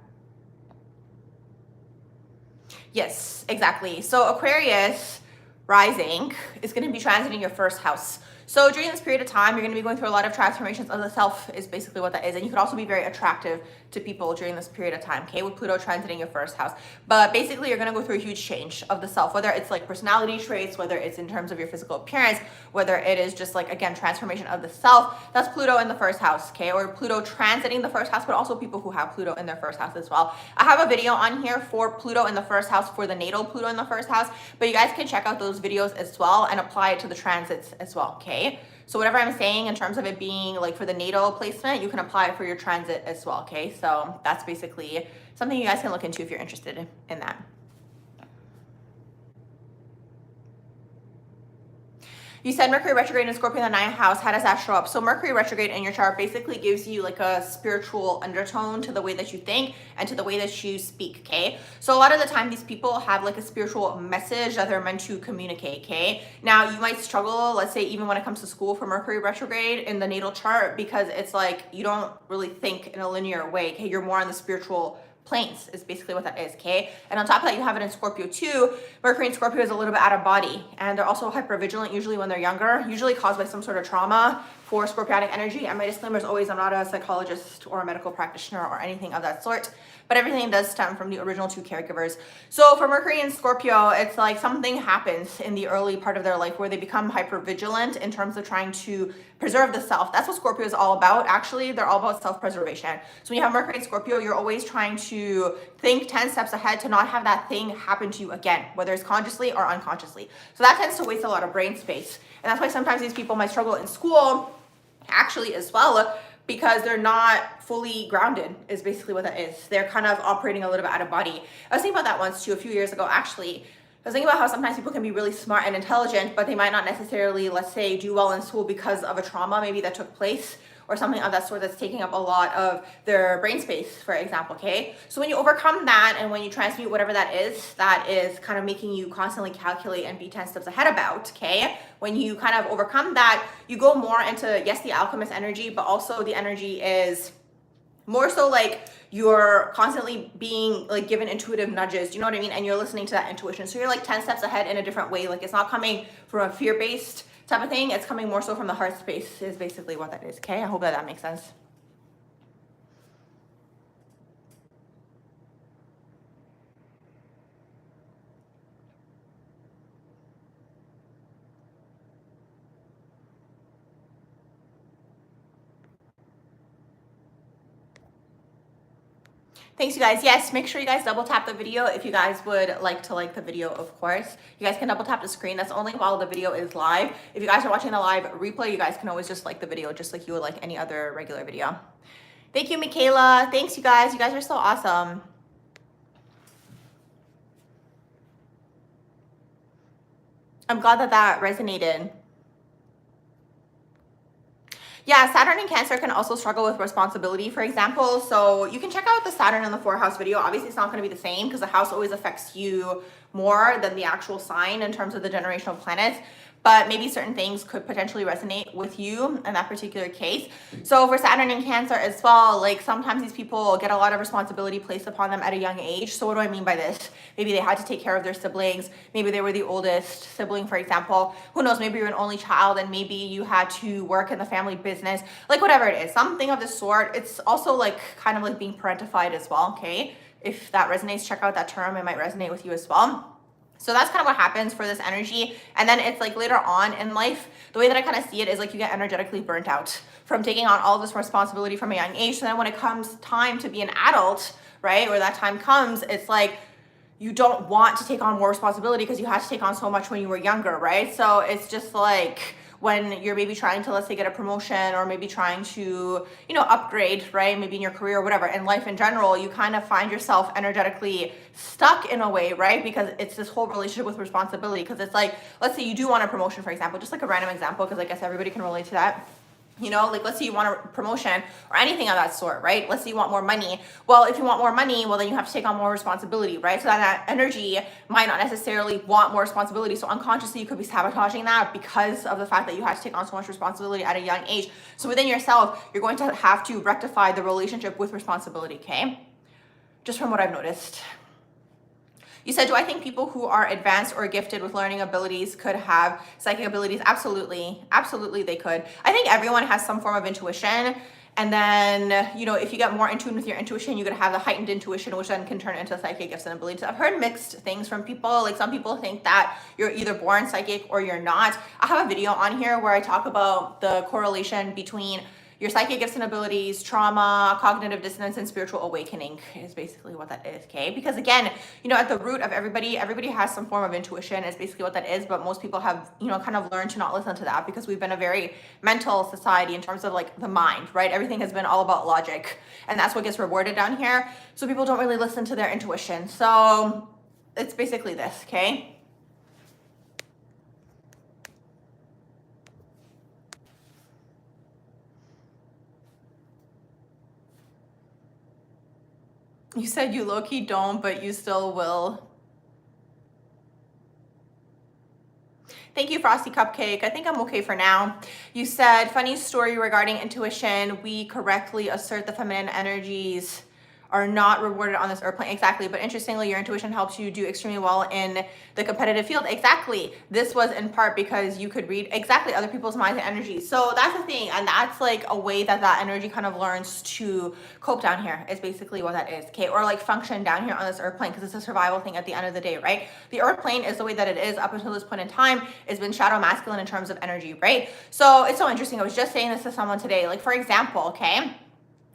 Yes, exactly. So Aquarius rising is going to be transiting your first house. So during this period of time, you're going to be going through a lot of transformations of the self is basically what that is. And you could also be very attractive to people during this period of time, okay, with Pluto transiting your first house. But basically, you're going to go through a huge change of the self, whether it's like personality traits, whether it's in terms of your physical appearance, whether it is just like, again, transformation of the self. That's Pluto in the first house, okay, or Pluto transiting the first house, but also people who have Pluto in their first house as well. I have a video on here for Pluto in the first house, for the natal Pluto in the first house, but you guys can check out those videos as well and apply it to the transits as well, okay? So whatever I'm saying in terms of it being like for the natal placement, you can apply it for your transit as well, okay? So that's basically something you guys can look into if you're interested in that. You said Mercury retrograde in Scorpio in the 9th house. How does that show up? So Mercury retrograde in your chart basically gives you like a spiritual undertone to the way that you think and to the way that you speak, okay? So a lot of the time these people have like a spiritual message that they're meant to communicate, okay? Now you might struggle, let's say even when it comes to school for Mercury retrograde in the natal chart, because it's like you don't really think in a linear way, okay? You're more on the spiritual planes is basically what that is, okay? And on top of that, you have it in Scorpio too. Mercury in Scorpio is a little bit out of body, and they're also hypervigilant usually when they're younger, usually caused by some sort of trauma for Scorpionic energy. And my disclaimer is always, I'm not a psychologist or a medical practitioner or anything of that sort, but everything does stem from the original two caregivers. So for Mercury in Scorpio, it's like something happens in the early part of their life where they become hypervigilant in terms of trying to preserve the self. That's what Scorpio is all about. Actually, they're all about self-preservation. So when you have Mercury in Scorpio, you're always trying to think 10 steps ahead to not have that thing happen to you again, whether it's consciously or unconsciously. So that tends to waste a lot of brain space. And that's why sometimes these people might struggle in school actually as well, because they're not fully grounded is basically what that is. They're kind of operating a little bit out of body. I was thinking about that once too, a few years ago actually. I was thinking about how sometimes people can be really smart and intelligent, but they might not necessarily, let's say, do well in school because of a trauma maybe that took place or something of that sort that's taking up a lot of their brain space, for example, okay? So when you overcome that and when you transmute whatever that is kind of making you constantly calculate and be 10 steps ahead about, okay? When you kind of overcome that, you go more into, yes, the alchemist energy, but also the energy is more so like you're constantly being like given intuitive nudges, you know what I mean? And you're listening to that intuition. So you're like 10 steps ahead in a different way. Like it's not coming from a fear-based type of thing. It's coming more so from the heart space is basically what that is, okay? I hope that makes sense. Thanks, you guys. Yes, make sure you guys double tap the video if you guys would like to like the video, of course. You guys can double tap the screen. That's only while the video is live. If you guys are watching the live replay, you guys can always just like the video just like you would like any other regular video. Thank you, Michaela. Thanks, you guys. You guys are so awesome. I'm glad that that resonated. Yeah, Saturn in Cancer can also struggle with responsibility, for example. So you can check out the Saturn in the 4th house video. Obviously, it's not going to be the same because the house always affects you more than the actual sign in terms of the generational planets. But maybe certain things could potentially resonate with you in that particular case. So for Saturn in Cancer as well, like sometimes these people get a lot of responsibility placed upon them at a young age. So what do I mean by this? Maybe they had to take care of their siblings. Maybe they were the oldest sibling, for example. Who knows? Maybe you're an only child and maybe you had to work in the family business, like whatever it is, something of the sort. It's also like kind of like being parentified as well, okay? If that resonates, check out that term. It might resonate with you as well. So that's kind of what happens for this energy. And then it's like later on in life, the way that I kind of see it is like you get energetically burnt out from taking on all this responsibility from a young age. So then when it comes time to be an adult, right, or that time comes, it's like you don't want to take on more responsibility because you had to take on so much when you were younger, right? So it's just like when you're maybe trying to, let's say, get a promotion or maybe trying to, you know, upgrade, right? Maybe in your career or whatever, in life in general, you kind of find yourself energetically stuck in a way, right? Because it's this whole relationship with responsibility. Because it's like, let's say you do want a promotion, for example, just like a random example, because I guess everybody can relate to that. You know, like let's say you want a promotion or anything of that sort, right? Let's say you want more money. Well, if you want more money, well, then you have to take on more responsibility, right? So that energy might not necessarily want more responsibility. So unconsciously, you could be sabotaging that because of the fact that you had to take on so much responsibility at a young age. So within yourself, you're going to have to rectify the relationship with responsibility, okay? Just from what I've noticed. You said, do I think people who are advanced or gifted with learning abilities could have psychic abilities? Absolutely. Absolutely, they could. I think everyone has some form of intuition. And then, you know, if you get more in tune with your intuition, you're going to have the heightened intuition, which then can turn into psychic gifts and abilities. I've heard mixed things from people. Like some people think that you're either born psychic or you're not. I have a video on here where I talk about the correlation between your psychic gifts and abilities, trauma, cognitive dissonance, and spiritual awakening is basically what that is, okay? Because again, you know, at the root of everybody has some form of intuition is basically what that is, but most people have, you know, kind of learned to not listen to that because we've been a very mental society in terms of like the mind, right? Everything has been all about logic, and that's what gets rewarded down here. So people don't really listen to their intuition. So it's basically this, okay? You said you low-key don't, but you still will. Thank you, Frosty Cupcake. I think I'm okay for now. You said, funny story regarding intuition. We correctly assert the feminine energies are not rewarded on this earth plane. Exactly. But interestingly, your intuition helps you do extremely well in the competitive field. Exactly. This was in part because you could read exactly other people's minds and energies. So that's the thing. And that's like a way that that energy kind of learns to cope down here is basically what that is. Okay. Or like function down here on this earth plane because it's a survival thing at the end of the day, right? The earth plane is the way that it is up until this point in time. It's been shadow masculine in terms of energy, right? So it's so interesting. I was just saying this to someone today. Like, for example, okay,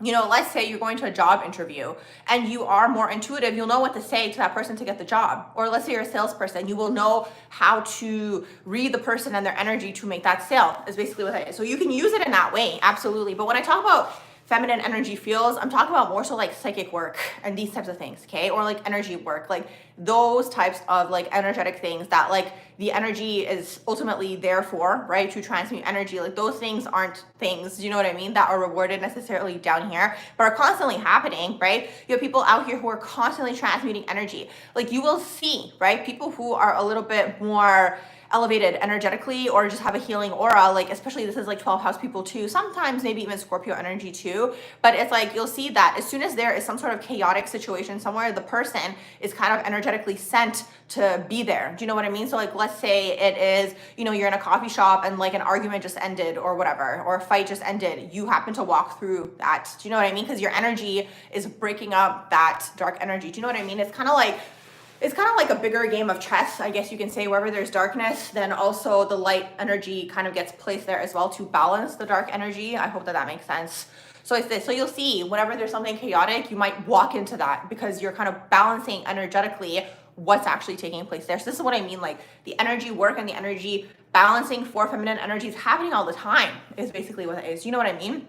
you know, let's say you're going to a job interview and you are more intuitive, you'll know what to say to that person to get the job. Or let's say you're a salesperson, you will know how to read the person and their energy to make that sale is basically what that is. So you can use it in that way, absolutely. But when I talk about feminine energy fields, I'm talking about more so like psychic work and these types of things, okay? Or like energy work, like those types of like energetic things that like the energy is ultimately there for, right? To transmute energy. Like those things aren't things, you know what I mean, that are rewarded necessarily down here, but are constantly happening, right? You have people out here who are constantly transmuting energy. Like you will see, right? People who are a little bit more elevated energetically or just have a healing aura, like especially this is like 12th house people too, sometimes maybe even Scorpio energy too, but it's like you'll see that as soon as there is some sort of chaotic situation somewhere, the person is kind of energetically sent to be there. Do you know what I mean? So like let's say it is, you know, you're in a coffee shop and like an argument just ended or whatever, or a fight just ended, you happen to walk through that. Do you know what I mean? Because your energy is breaking up that dark energy. Do you know what I mean? It's kind of like a bigger game of chess, I guess you can say. Wherever there's darkness, then also the light energy kind of gets placed there as well to balance the dark energy. I hope that that makes sense. So it's this. So you'll see whenever there's something chaotic, you might walk into that because you're kind of balancing energetically what's actually taking place there. So this is what I mean, like the energy work and the energy balancing for feminine energy is happening all the time is basically what it is. You know what I mean?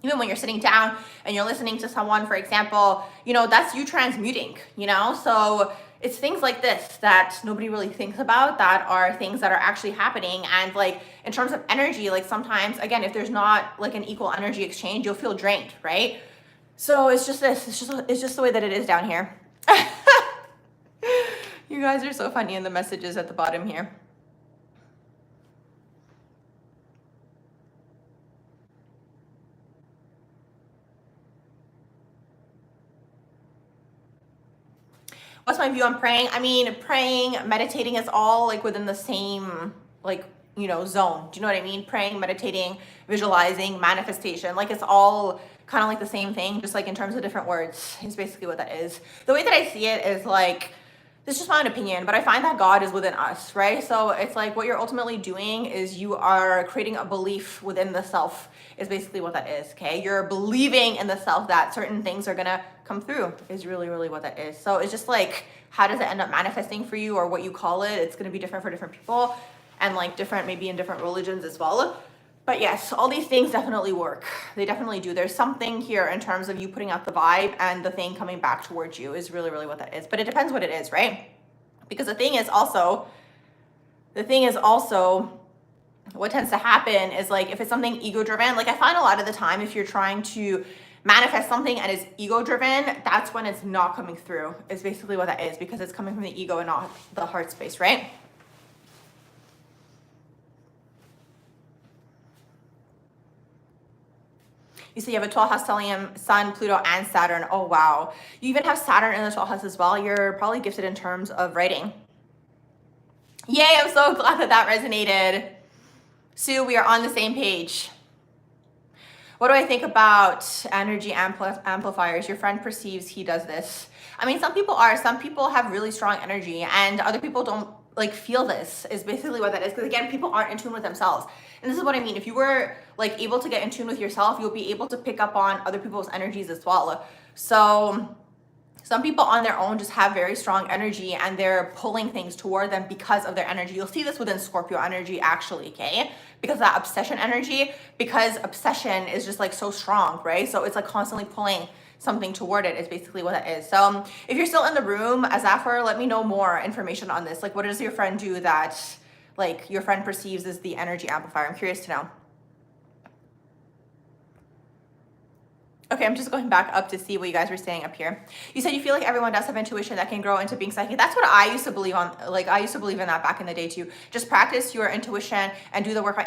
Even when you're sitting down and you're listening to someone, for example, that's you transmuting, So it's things like this that nobody really thinks about that are things that are actually happening. And like in terms of energy, like sometimes, again, if there's not like an equal energy exchange, you'll feel drained, right? So it's just this, it's just the way that it is down here. You guys are so funny in the messages at the bottom here. What's my view on praying? I mean, praying, meditating is all like within the same, like, zone. Do you know what I mean? Praying, meditating, visualizing, manifestation, like it's all kind of like the same thing, just like in terms of different words is basically what that is. The way that I see it is like, this is just my own opinion, but I find that God is within us, right? So it's like what you're ultimately doing is you are creating a belief within the self is basically what that is, okay? You're believing in the self that certain things are gonna come through is really, really what that is. So it's just like, how does it end up manifesting for you or what you call it? It's gonna be different for different people and like different, maybe in different religions as well. But yes, all these things definitely work. They definitely do. There's something here in terms of you putting out the vibe and the thing coming back towards you is really, really what that is. But it depends what it is, right? Because the thing is also, what tends to happen is like, if it's something ego driven, like I find a lot of the time, if you're trying to manifest something and it's ego driven, that's when it's not coming through is basically what that is, because it's coming from the ego and not the heart space, right? You say you have a 12th house stellium, Sun, Pluto, and Saturn. Oh, wow. You even have Saturn in the 12th house as well. You're probably gifted in terms of writing. Yay, I'm so glad that that resonated. Sue, we are on the same page. What do I think about energy amplifiers? Your friend perceives he does this. I mean, some people have really strong energy and other people don't like feel this is basically what that is. Because again, people aren't in tune with themselves. And this is what I mean. If you were like able to get in tune with yourself, you'll be able to pick up on other people's energies as well. So some people on their own just have very strong energy and they're pulling things toward them because of their energy. You'll see this within Scorpio energy actually, okay? Because that obsession energy, because obsession is just like so strong, right? So it's like constantly pulling something toward it is basically what that is. So if you're still in the room, Azafar, let me know more information on this. Like what does your friend do that like your friend perceives as the energy amplifier? I'm curious to know. Okay, I'm just going back up to see what you guys were saying up here. You said you feel like everyone does have intuition that can grow into being psychic. That's what I used to believe on. Like I used to believe in that back in the day too. Just practice your intuition and do the work on,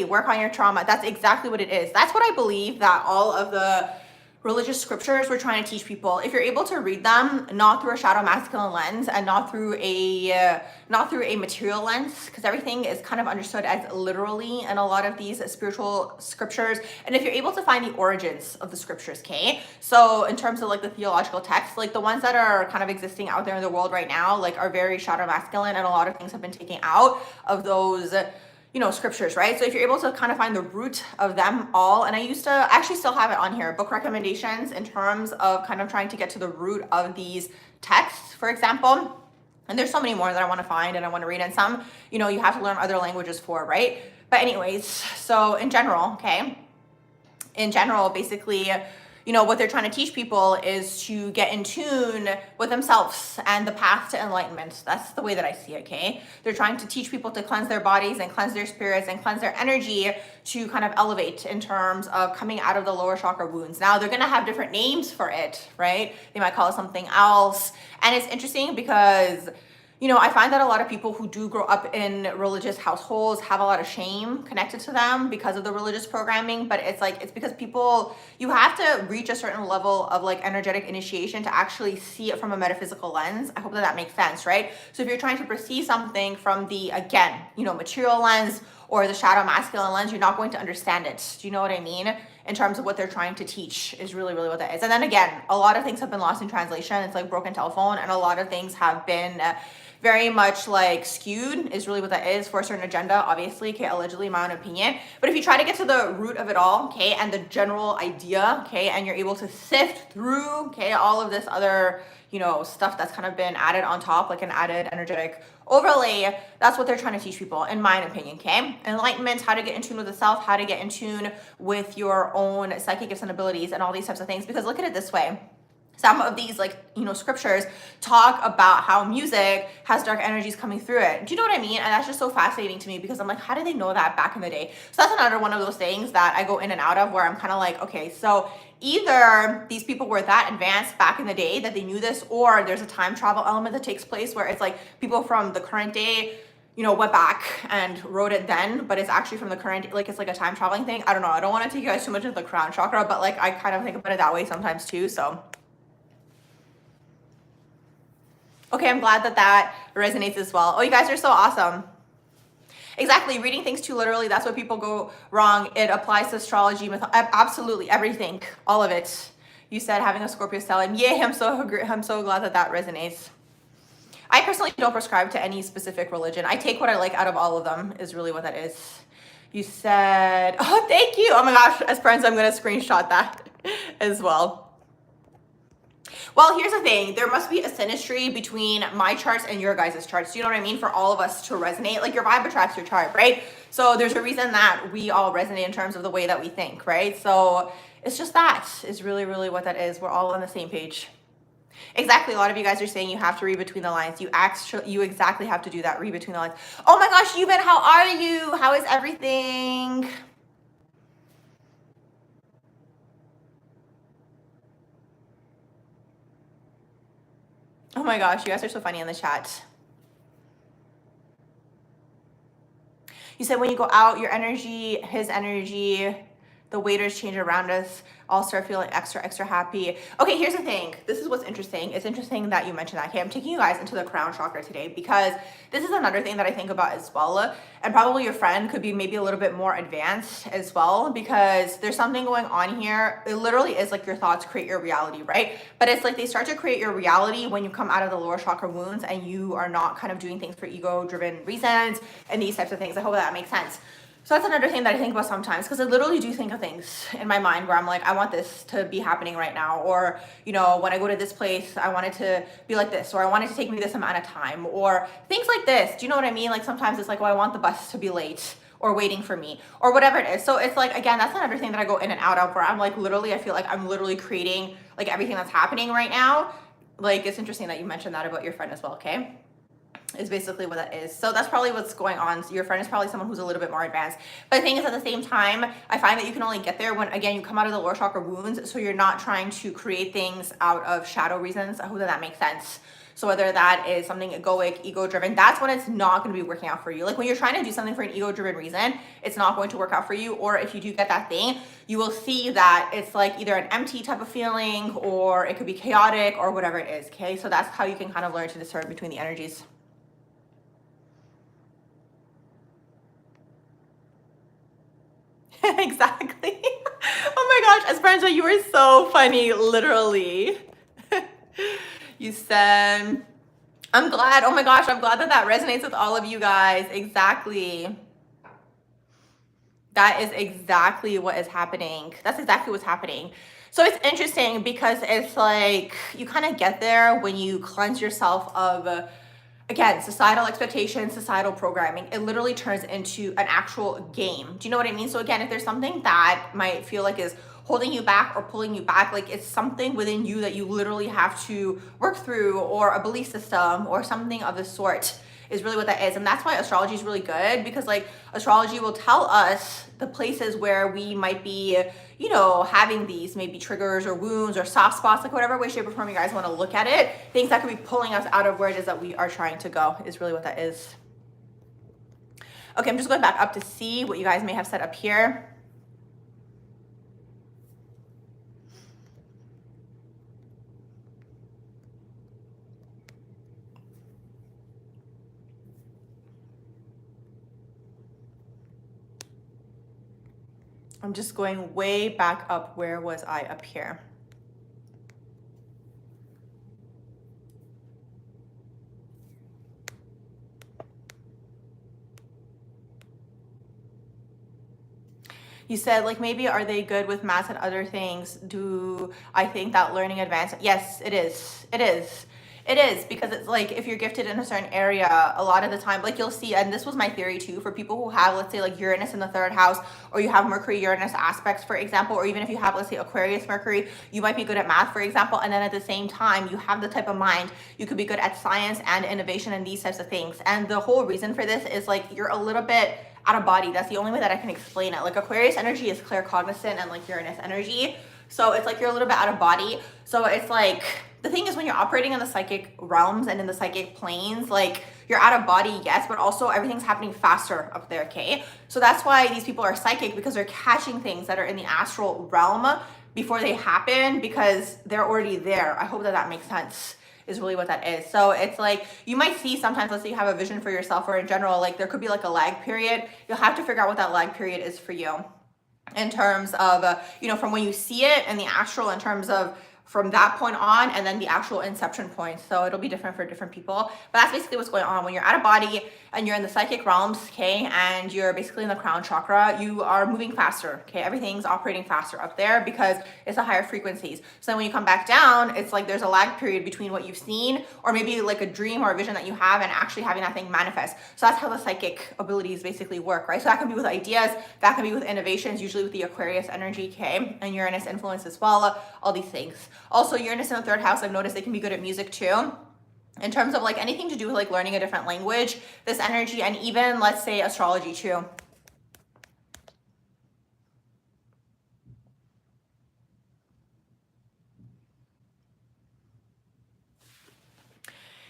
work on your trauma. That's exactly what it is. That's what I believe that all of the religious scriptures we're trying to teach people. If you're able to read them, not through a shadow masculine lens and not through a material lens, because everything is kind of understood as literally in a lot of these spiritual scriptures. And if you're able to find the origins of the scriptures, okay? So in terms of like the theological texts, like the ones that are kind of existing out there in the world right now, like are very shadow masculine, and a lot of things have been taken out of those scriptures, right? So if you're able to kind of find the root of them all, and I used to actually still have it on here, book recommendations in terms of kind of trying to get to the root of these texts, for example. And there's so many more that I want to find and I want to read, and some, you have to learn other languages for, right? But anyways, so in general, basically, what they're trying to teach people is to get in tune with themselves and the path to enlightenment. That's the way that I see it, okay? They're trying to teach people to cleanse their bodies and cleanse their spirits and cleanse their energy to kind of elevate in terms of coming out of the lower chakra wounds. Now, they're going to have different names for it, right? They might call it something else. And it's interesting because I find that a lot of people who do grow up in religious households have a lot of shame connected to them because of the religious programming. But it's because you have to reach a certain level of like energetic initiation to actually see it from a metaphysical lens. I hope that makes sense, right? So if you're trying to perceive something from the, again, material lens or the shadow masculine lens, you're not going to understand it. Do you know what I mean? In terms of what they're trying to teach is really, really what that is. And then again, a lot of things have been lost in translation. It's like broken telephone, and a lot of things have been very much like skewed is really what that is for a certain agenda, obviously, okay, allegedly, my own opinion. But if you try to get to the root of it all, okay, and the general idea, okay, and you're able to sift through, okay, all of this other, you know, stuff that's kind of been added on top, like an added energetic overlay, that's what they're trying to teach people, in my opinion, okay? Enlightenment, how to get in tune with the self, how to get in tune with your own psychic gifts and abilities and all these types of things. Because look at it this way. Some of these, like, you know, scriptures talk about how music has dark energies coming through it. Do you know what I mean? And that's just so fascinating to me because I'm like, how did they know that back in the day? So that's another one of those things that I go in and out of where I'm kind of like, okay, so either these people were that advanced back in the day that they knew this, or there's a time travel element that takes place where it's like people from the current day, you know, went back and wrote it then, but it's actually from the current, like, it's like a time traveling thing. I don't know. I don't want to take you guys too much into the crown chakra, but like, I kind of think about it that way sometimes too. So okay, I'm glad that that resonates as well. Oh, you guys are so awesome. Exactly, reading things too literally, that's what people go wrong. It applies to astrology, absolutely everything, all of it. You said having a Scorpio stellium. Yay, I'm so glad that that resonates. I personally don't prescribe to any specific religion. I take what I like out of all of them, is really what that is. You said, oh, thank you. Oh my gosh, as friends, I'm gonna screenshot that as well. Well, here's the thing. There must be a synastry between my charts and your guys' charts. Do you know what I mean? For all of us to resonate. Like, your vibe attracts your chart, right? So there's a reason that we all resonate in terms of the way that we think, right? So it's just that is really, really what that is. We're all on the same page. Exactly. A lot of you guys are saying you have to read between the lines. You exactly have to do that. Read between the lines. Oh my gosh, Yuban, how are you? How is everything? Oh my gosh, you guys are so funny in the chat. You said when you go out, your energy, his energy, the waiters change around us, all start feeling extra happy. Okay, here's the thing. This is what's interesting. It's interesting that you mentioned that. Okay, I'm taking you guys into the crown chakra today because this is another thing that I think about as well. And probably your friend could be maybe a little bit more advanced as well, because there's something going on here. It literally is like your thoughts create your reality, right? But it's like they start to create your reality when you come out of the lower chakra wounds and you are not kind of doing things for ego-driven reasons and these types of things. I hope that makes sense. So that's another thing that I think about sometimes, because I literally do think of things in my mind where I'm like, I want this to be happening right now. Or, you know, when I go to this place, I want it to be like this, or I want it to take me this amount of time, or things like this. Do you know what I mean? Like sometimes it's like, well, I want the bus to be late or waiting for me or whatever it is. So it's like, again, that's another thing that I go in and out of where I'm like, literally, I feel like I'm literally creating like everything that's happening right now. Like, it's interesting that you mentioned that about your friend as well, okay? Is basically what that is. So that's probably what's going on. So your friend is probably someone who's a little bit more advanced. But the thing is, at the same time, I find that you can only get there when, again, you come out of the lower chakra wounds. So you're not trying to create things out of shadow reasons. I hope that makes sense. So whether that is something egoic, ego-driven, that's when it's not going to be working out for you. Like when you're trying to do something for an ego-driven reason, it's not going to work out for you. Or if you do get that thing, you will see that it's like either an empty type of feeling, or it could be chaotic, or whatever it is. Okay, so that's how you can kind of learn to discern between the energies. Exactly. Oh my gosh, Esperanza, you were so funny, literally. You said, I'm glad. Oh my gosh, I'm glad that that resonates with all of you guys. Exactly. That is exactly what is happening. That's exactly what's happening. So it's interesting because it's like you kind of get there when you cleanse yourself of again, societal expectations, societal programming. It literally turns into an actual game. Do you know what I mean? So again, if there's something that might feel like is holding you back or pulling you back, like it's something within you that you literally have to work through, or a belief system or something of the sort, is really what that is. And that's why astrology is really good, because like astrology will tell us the places where we might be, you know, having these maybe triggers or wounds or soft spots, like whatever way, shape, or form you guys want to look at it, things that could be pulling us out of where it is that we are trying to go, is really what that is. Okay, I'm just going back up to see what you guys may have said up here. I'm just going way back up. Where was I up here? You said like maybe are they good with math and other things? Do I think that learning advanced? Yes, it is. It is. It is, because it's like if you're gifted in a certain area, a lot of the time, like you'll see, and this was my theory too, for people who have, let's say, like Uranus in the third house, or you have Mercury Uranus aspects, for example, or even if you have, let's say, Aquarius Mercury, you might be good at math, for example, and then at the same time, you have the type of mind, you could be good at science and innovation and these types of things. And the whole reason for this is like you're a little bit out of body. That's the only way that I can explain it. Like Aquarius energy is claircognizant and like Uranus energy. So it's like you're a little bit out of body. So it's like, the thing is when you're operating in the psychic realms and in the psychic planes, like you're out of body, yes, but also everything's happening faster up there, okay? So that's why these people are psychic, because they're catching things that are in the astral realm before they happen, because they're already there. I hope that that makes sense, is really what that is. So it's like you might see sometimes, let's say you have a vision for yourself, or in general, like there could be like a lag period. You'll have to figure out what that lag period is for you in terms of, from when you see it in the astral, in terms of from that point on, and then the actual inception point. So it'll be different for different people. But that's basically what's going on. When you're out of body and you're in the psychic realms, okay, and you're basically in the crown chakra, you are moving faster, okay? Everything's operating faster up there because it's a higher frequencies. So then when you come back down, it's like there's a lag period between what you've seen, or maybe like a dream or a vision that you have, and actually having that thing manifest. So that's how the psychic abilities basically work, right? So that can be with ideas, that can be with innovations, usually with the Aquarius energy, okay, and Uranus influence as well, all these things. Also, Uranus in the third house, I've noticed they can be good at music too. In terms of like anything to do with like learning a different language, this energy, and even let's say astrology too.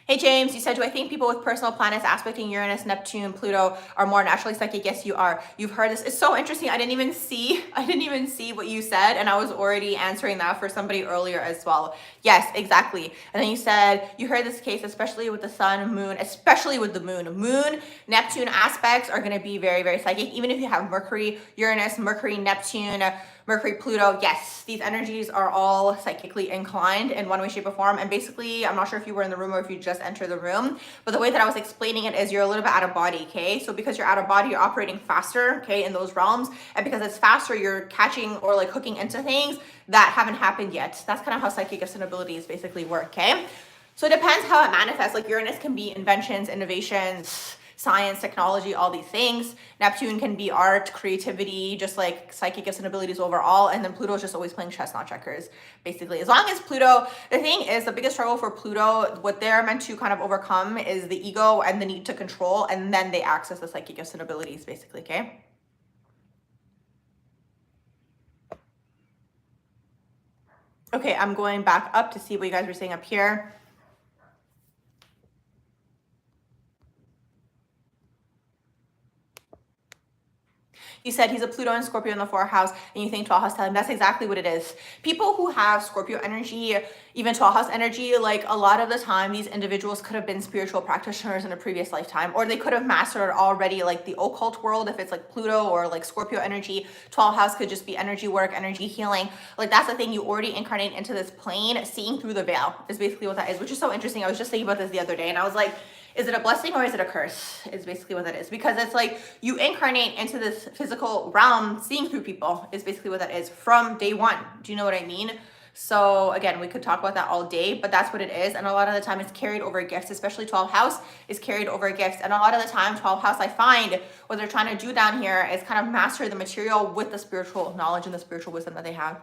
Hey James, you said, do I think people with personal planets aspecting Uranus, Neptune, Pluto are more naturally psychic? Yes, you are. You've heard this. It's so interesting. I didn't even see what you said, and I was already answering that for somebody earlier as well. Yes, exactly. And then you said you heard this case, especially with the sun, moon, especially with the moon. Moon, Neptune aspects are going to be very, very psychic. Even if you have Mercury, Uranus, Mercury, Neptune, Mercury, Pluto, yes, these energies are all psychically inclined in one way, shape, or form. And basically, I'm not sure if you were in the room or if you just entered the room, but the way that I was explaining it is you're a little bit out of body, okay? So because you're out of body, you're operating faster, okay, in those realms. And because it's faster, you're catching or like hooking into things that haven't happened yet. That's kind of how psychic gifts and abilities basically work, okay? So it depends how it manifests. Like Uranus can be inventions, innovations, science, technology, all these things. Neptune can be art, creativity, just like psychic gifts and abilities overall. And then Pluto is just always playing chess, not checkers, basically. As long as Pluto, the thing is, the biggest struggle for Pluto, what they're meant to kind of overcome is the ego and the need to control, and then they access the psychic gifts and abilities, basically, okay? Okay, I'm going back up to see what you guys were saying up here. You said he's a Pluto and Scorpio in the 4th house, and you think 12th house telling him. That's exactly what it is. People who have Scorpio energy, even 12th house energy, like a lot of the time, these individuals could have been spiritual practitioners in a previous lifetime, or they could have mastered already like the occult world if it's like Pluto or like Scorpio energy. 12th house could just be energy work, energy healing. Like that's the thing, you already incarnate into this plane, seeing through the veil is basically what that is, which is so interesting. I was just thinking about this the other day, and I was like, is it a blessing or is it a curse? Is basically what that is. Because it's like you incarnate into this physical realm, seeing through people is basically what that is from day one. Do you know what I mean? So again, we could talk about that all day, but that's what it is. And a lot of the time it's carried over gifts, especially 12th house is carried over gifts. And a lot of the time 12th house, I find what they're trying to do down here is kind of master the material with the spiritual knowledge and the spiritual wisdom that they have.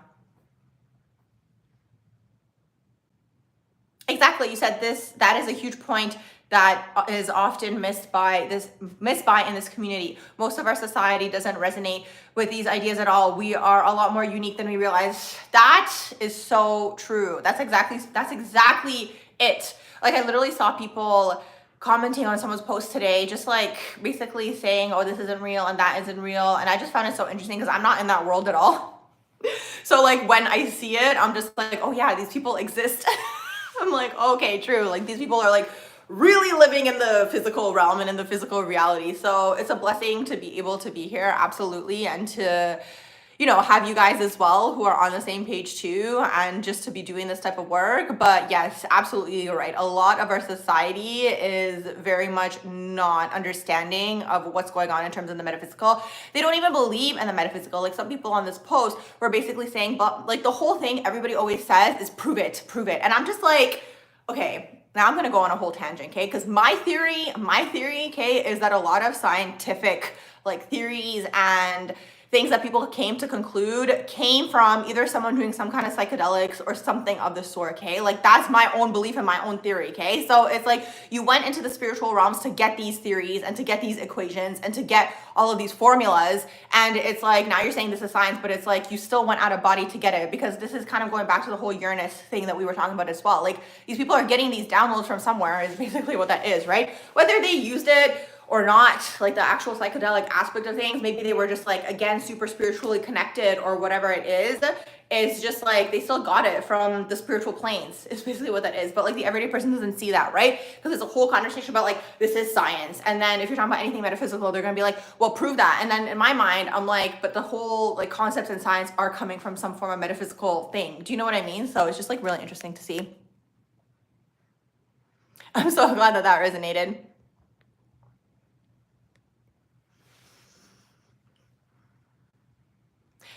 Exactly. You said this, that is a huge point that is often missed by in this community. Most of our society doesn't resonate with these ideas at all. We are a lot more unique than we realize. That is so true. That's exactly it. Like I literally saw people commenting on someone's post today, just like basically saying, oh, this isn't real and that isn't real. And I just found it so interesting because I'm not in that world at all. So like when I see it, I'm just like, oh yeah, these people exist. I'm like, okay, true. Like these people are like really living in the physical realm and in the physical reality. So it's a blessing to be able to be here, absolutely, and to have you guys as well who are on the same page too, and just to be doing this type of work. But yes, absolutely, you're right. A lot of our society is very much not understanding of what's going on in terms of the metaphysical. They don't even believe in the metaphysical. Like some people on this post were basically saying, but like the whole thing everybody always says is prove it, prove it. And I'm just like, okay, now I'm going to go on a whole tangent, okay? Because my theory, okay, is that a lot of scientific like theories and things that people came to conclude came from either someone doing some kind of psychedelics or something of the sort, okay? Like that's my own belief and my own theory, okay? So it's like you went into the spiritual realms to get these theories and to get these equations and to get all of these formulas. And it's like, now you're saying this is science, but it's like you still went out of body to get it, because this is kind of going back to the whole Uranus thing that we were talking about as well. Like these people are getting these downloads from somewhere is basically what that is, right? Whether they used it or not, like the actual psychedelic aspect of things, maybe they were just like, again, super spiritually connected or whatever it is. It's just like they still got it from the spiritual planes is basically what that is. But like the everyday person doesn't see that, right? Because there's a whole conversation about like, this is science. And then if you're talking about anything metaphysical, they're gonna be like, well, prove that. And then in my mind, I'm like, but the whole like concepts in science are coming from some form of metaphysical thing. Do you know what I mean? So it's just like really interesting to see. I'm so glad that that resonated.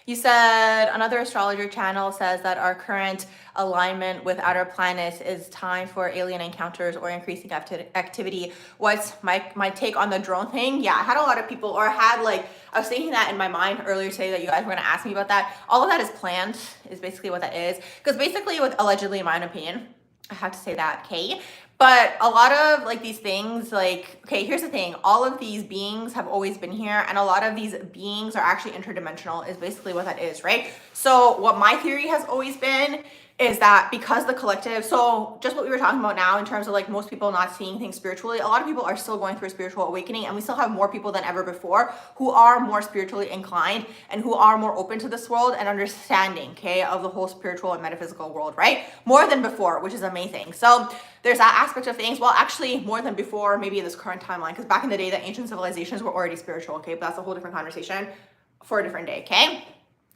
You said another astrologer channel says that our current alignment with outer planets is time for alien encounters or increasing activity. What's my take on the drone thing? Yeah, I had a lot of people, or I had like, I was thinking that in my mind earlier today that you guys were gonna ask me about that. All of that is planned, is basically what that is. Because basically with allegedly, in my opinion, I have to say that, okay? But a lot of like these things, like, okay, here's the thing. All of these beings have always been here, and a lot of these beings are actually interdimensional is basically what that is, right? So what my theory has always been is that because the collective, so just what we were talking about now in terms of like most people not seeing things spiritually, a lot of people are still going through a spiritual awakening, and we still have more people than ever before who are more spiritually inclined and who are more open to this world and understanding, okay, of the whole spiritual and metaphysical world, right? More than before, which is amazing. So there's that aspect of things. Well, actually more than before, maybe in this current timeline, because back in the day, the ancient civilizations were already spiritual, okay? But that's a whole different conversation for a different day, okay?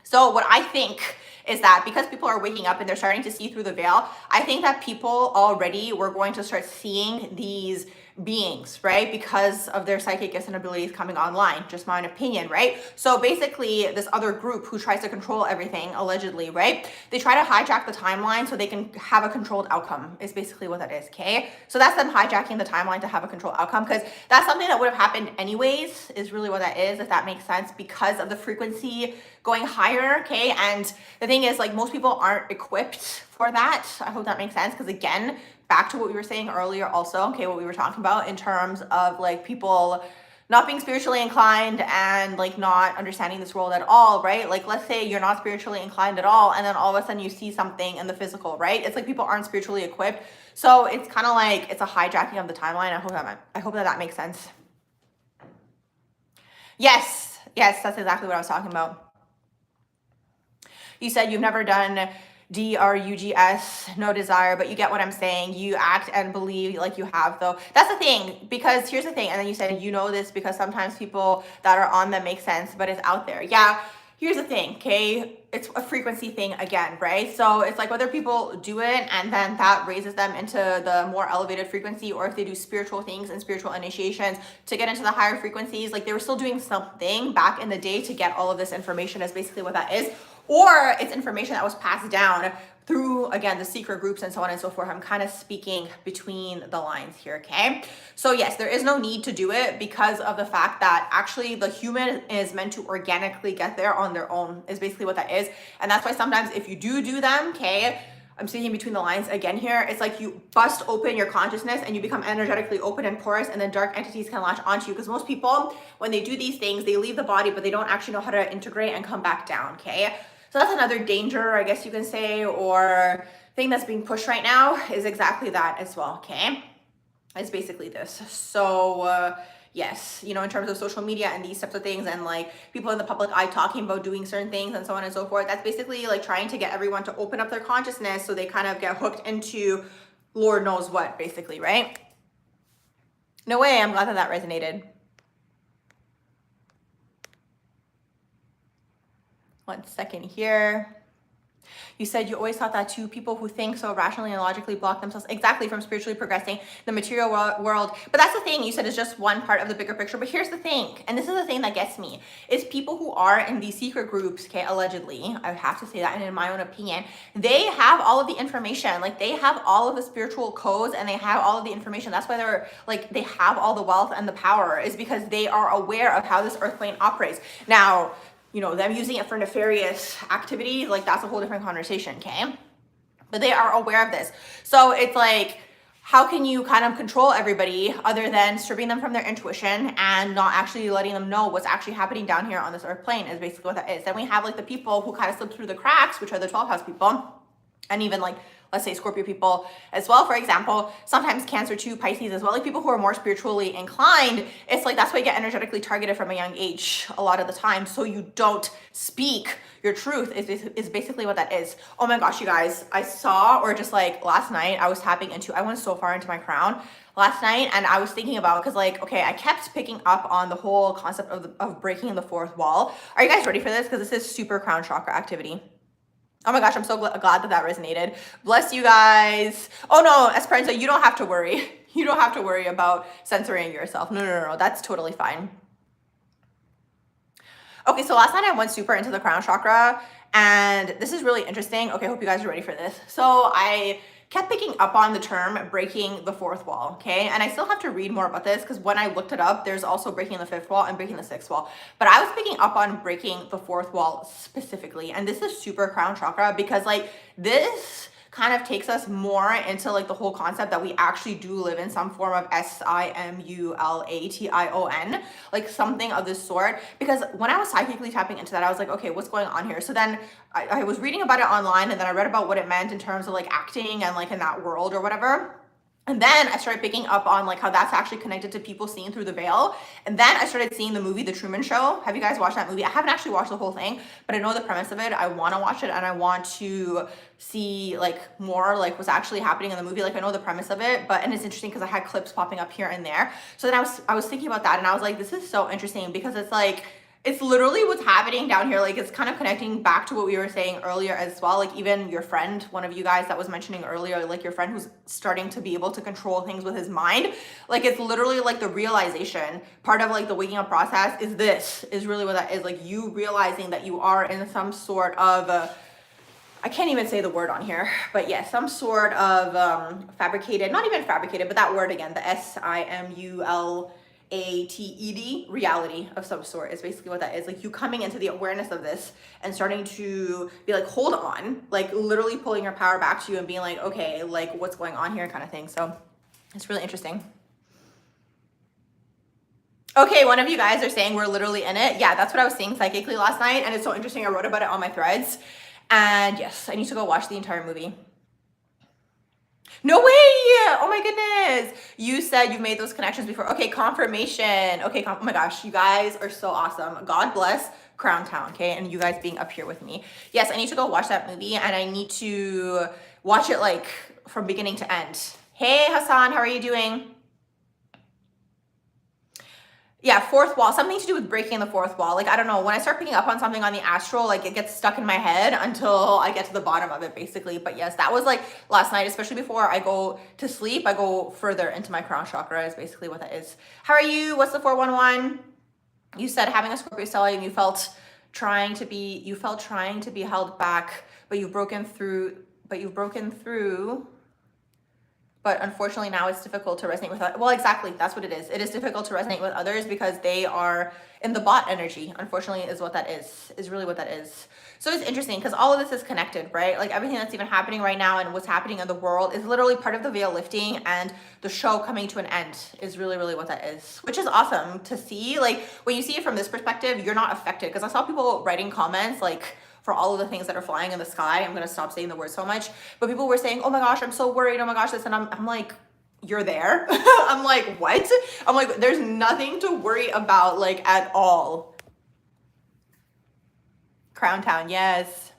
So what I think is that because people are waking up and they're starting to see through the veil, I think that people already were going to start seeing these beings, right? Because of their psychic gifts and abilities coming online, just my own opinion, right? So basically this other group who tries to control everything, allegedly, right? They try to hijack the timeline so they can have a controlled outcome is basically what that is, okay? So that's them hijacking the timeline to have a controlled outcome, because that's something that would have happened anyways, is really what that is, if that makes sense, because of the frequency going higher, okay? And the thing is, like, most people aren't equipped for that. I hope that makes sense, because again, back to what we were saying earlier also, okay, what we were talking about in terms of like people not being spiritually inclined and like not understanding this world at all, right? Like let's say you're not spiritually inclined at all, and then all of a sudden you see something in the physical, right? It's like people aren't spiritually equipped. So it's kind of like it's a hijacking of the timeline. I hope that makes sense. Yes, that's exactly what I was talking about. You said you've never done DRUGS, no desire, but you get what I'm saying. You act and believe like you have, though. That's the thing, because here's the thing. And then you said, you know this because sometimes people that are on them make sense, but it's out there. Yeah, here's the thing, okay? It's a frequency thing again, right? So it's like whether people do it and then that raises them into the more elevated frequency, or if they do spiritual things and spiritual initiations to get into the higher frequencies, like they were still doing something back in the day to get all of this information is basically what that is. Or it's information that was passed down through, again, the secret groups and so on and so forth. I'm kind of speaking between the lines here, okay? So yes, there is no need to do it because of the fact that actually the human is meant to organically get there on their own is basically what that is. And that's why sometimes if you do them, okay, I'm speaking between the lines again here, it's like you bust open your consciousness and you become energetically open and porous, and then dark entities can latch onto you. Because most people, when they do these things, they leave the body, but they don't actually know how to integrate and come back down, okay? So that's another danger, I guess you can say, or thing that's being pushed right now is exactly that as well, okay? It's basically this. So yes, you know, in terms of social media and these types of things, and like people in the public eye talking about doing certain things and so on and so forth, that's basically like trying to get everyone to open up their consciousness so they kind of get hooked into Lord knows what, basically, right? No way, I'm glad that that resonated. 1 second here. You said you always thought that too. People who think so rationally and logically block themselves exactly from spiritually progressing the material world. But that's the thing. You said it's just one part of the bigger picture. But here's the thing, and this is the thing that gets me, is people who are in these secret groups, okay, allegedly, I have to say that, and in my own opinion, they have all of the information. Like, they have all of the spiritual codes and they have all of the information. That's why they're like, they have all the wealth and the power, is because they are aware of how this earth plane operates. Now, you know, them using it for nefarious activity, like, that's a whole different conversation, okay? But they are aware of this. So it's like, how can you kind of control everybody other than stripping them from their intuition and not actually letting them know what's actually happening down here on this earth plane, is basically what that is. Then we have like the people who kind of slip through the cracks, which are the 12th house people, and even like, let's say Scorpio people as well, for example, sometimes Cancer too, Pisces as well, like people who are more spiritually inclined. It's like, that's why you get energetically targeted from a young age a lot of the time, so you don't speak your truth, is basically what that is. Oh my gosh, you guys, I saw, or just like last night, I was tapping into, I went so far into my crown last night, and I was thinking about, because like, okay, I kept picking up on the whole concept of breaking the fourth wall. Are you guys ready for this? Because this is super crown chakra activity. Oh my gosh, I'm so glad that resonated. Bless you guys. Oh no, Esperanza, you don't have to worry. You don't have to worry about censoring yourself. No, that's totally fine. Okay, so last night I went super into the crown chakra, and this is really interesting. Okay, I hope you guys are ready for this. So I kept picking up on the term breaking the fourth wall, okay? And I still have to read more about this, because when I looked it up, there's also breaking the fifth wall and breaking the sixth wall. But I was picking up on breaking the fourth wall specifically. And this is super crown chakra, because like, this kind of takes us more into like the whole concept that we actually do live in some form of simulation, like something of this sort. Because when I was psychically tapping into that, I was like, okay, what's going on here? So then I was reading about it online, and then I read about what it meant in terms of like acting and like in that world or whatever. And then I started picking up on like how that's actually connected to people seeing through the veil. And then I started seeing the movie The Truman Show. Have you guys watched that movie? I haven't actually watched the whole thing, but I know the premise of it. I want to watch it, and I want to see like more like what's actually happening in the movie. Like, I know the premise of it, and it's interesting because I had clips popping up here and there. So then I was thinking about that, and I was like, this is so interesting, because it's like, it's literally what's happening down here. Like, it's kind of connecting back to what we were saying earlier as well. Like, even your friend, one of you guys that was mentioning earlier, like your friend who's starting to be able to control things with his mind. Like, it's literally like the realization part of like the waking up process is really what that is. Like, you realizing that you are in some sort of I can't even say the word on here, but yes, some sort of fabricated, not even fabricated, but that word again, the SIMULATED reality of some sort is basically what that is. Like, you coming into the awareness of this and starting to be like, hold on, like literally pulling your power back to you and being like, okay, like what's going on here kind of thing. So it's really interesting. Okay, one of you guys are saying we're literally in it. Yeah, that's what I was seeing psychically last night, and it's so interesting. I wrote about it on my threads, and yes, I need to go watch the entire movie. No way! Oh my goodness! You said you've made those connections before. Okay, confirmation. Okay, oh my gosh, you guys are so awesome. God bless Crown Town, okay? And you guys being up here with me. Yes, I need to go watch that movie, and I need to watch it like from beginning to end. Hey Hassan, how are you doing? Yeah, fourth wall, something to do with breaking the fourth wall. Like, I don't know, when I start picking up on something on the astral, like it gets stuck in my head until I get to the bottom of it, basically. But yes, that was like last night, especially before I go to sleep, I go further into my crown chakra is basically what that is. How are you? What's the 411? You said having a Scorpio stellium, you felt trying to be held back, but you've broken through, but unfortunately now it's difficult to resonate with others. Well, exactly, that's what it is. It is difficult to resonate with others because they are in the bot energy, unfortunately, is what that is really what that is. So it's interesting because all of this is connected, right? Like everything that's even happening right now and what's happening in the world is literally part of the veil lifting and the show coming to an end is really, really what that is, which is awesome to see. Like when you see it from this perspective, you're not affected, because I saw people writing comments like, for all of the things that are flying in the sky. I'm going to stop saying the word so much, but people were saying, oh my gosh, I'm so worried. Oh my gosh, this. And I'm like, you're there. I'm like, what? I'm like, there's nothing to worry about, like at all. Crown Town. Yes.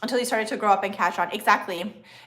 until you started to grow up and catch on. Exactly.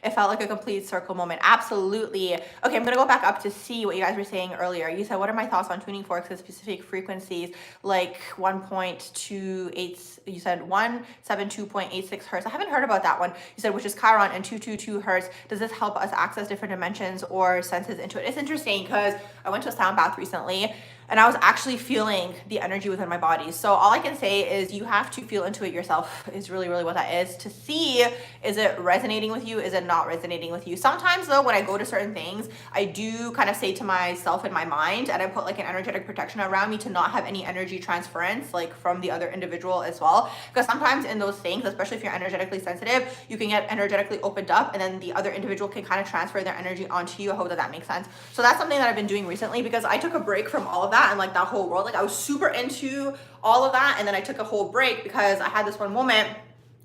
It felt like a complete circle moment. Absolutely. Okay, I'm gonna go back up to see what you guys were saying earlier. You said, what are my thoughts on tuning forks at specific frequencies like 1.28, you said 172.86 hertz. I haven't heard about that one. You said, which is Chiron, and 222 hertz. Does this help us access different dimensions or senses into it? It's interesting because I went to a sound bath recently and I was actually feeling the energy within my body. So all I can say is you have to feel into it yourself is really, really what that is, to see, is it resonating with you? Is it not resonating with you? Sometimes though, when I go to certain things, I do kind of say to myself in my mind, and I put like an energetic protection around me to not have any energy transference like from the other individual as well. Because sometimes in those things, especially if you're energetically sensitive, you can get energetically opened up and then the other individual can kind of transfer their energy onto you. I hope that that makes sense. So that's something that I've been doing recently because I took a break from all of that and like that whole world. Like I was super into all of that, and then I took a whole break because I had this one moment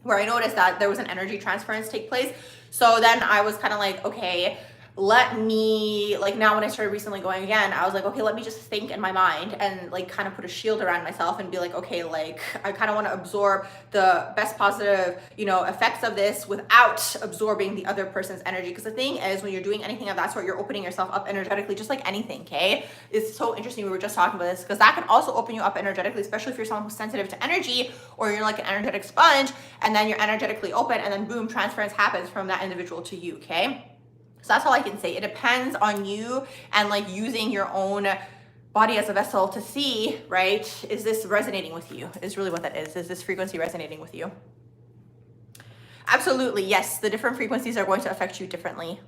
where I noticed that there was an energy transference take place. So then I was kind of like, okay, let me, like now when I started recently going again, I was like, okay, let me just think in my mind and like kind of put a shield around myself and be like, okay, like I kind of want to absorb the best positive, you know, effects of this without absorbing the other person's energy. Because the thing is, when you're doing anything of that sort, you're opening yourself up energetically, just like anything, okay? It's so interesting. We were just talking about this because that can also open you up energetically, especially if you're someone who's sensitive to energy or you're like an energetic sponge, and then you're energetically open and then boom, transference happens from that individual to you, okay? So that's all I can say. It depends on you and like using your own body as a vessel to see, right? Is this resonating with you? Is really what that is. Is this frequency resonating with you? Absolutely, yes. The different frequencies are going to affect you differently.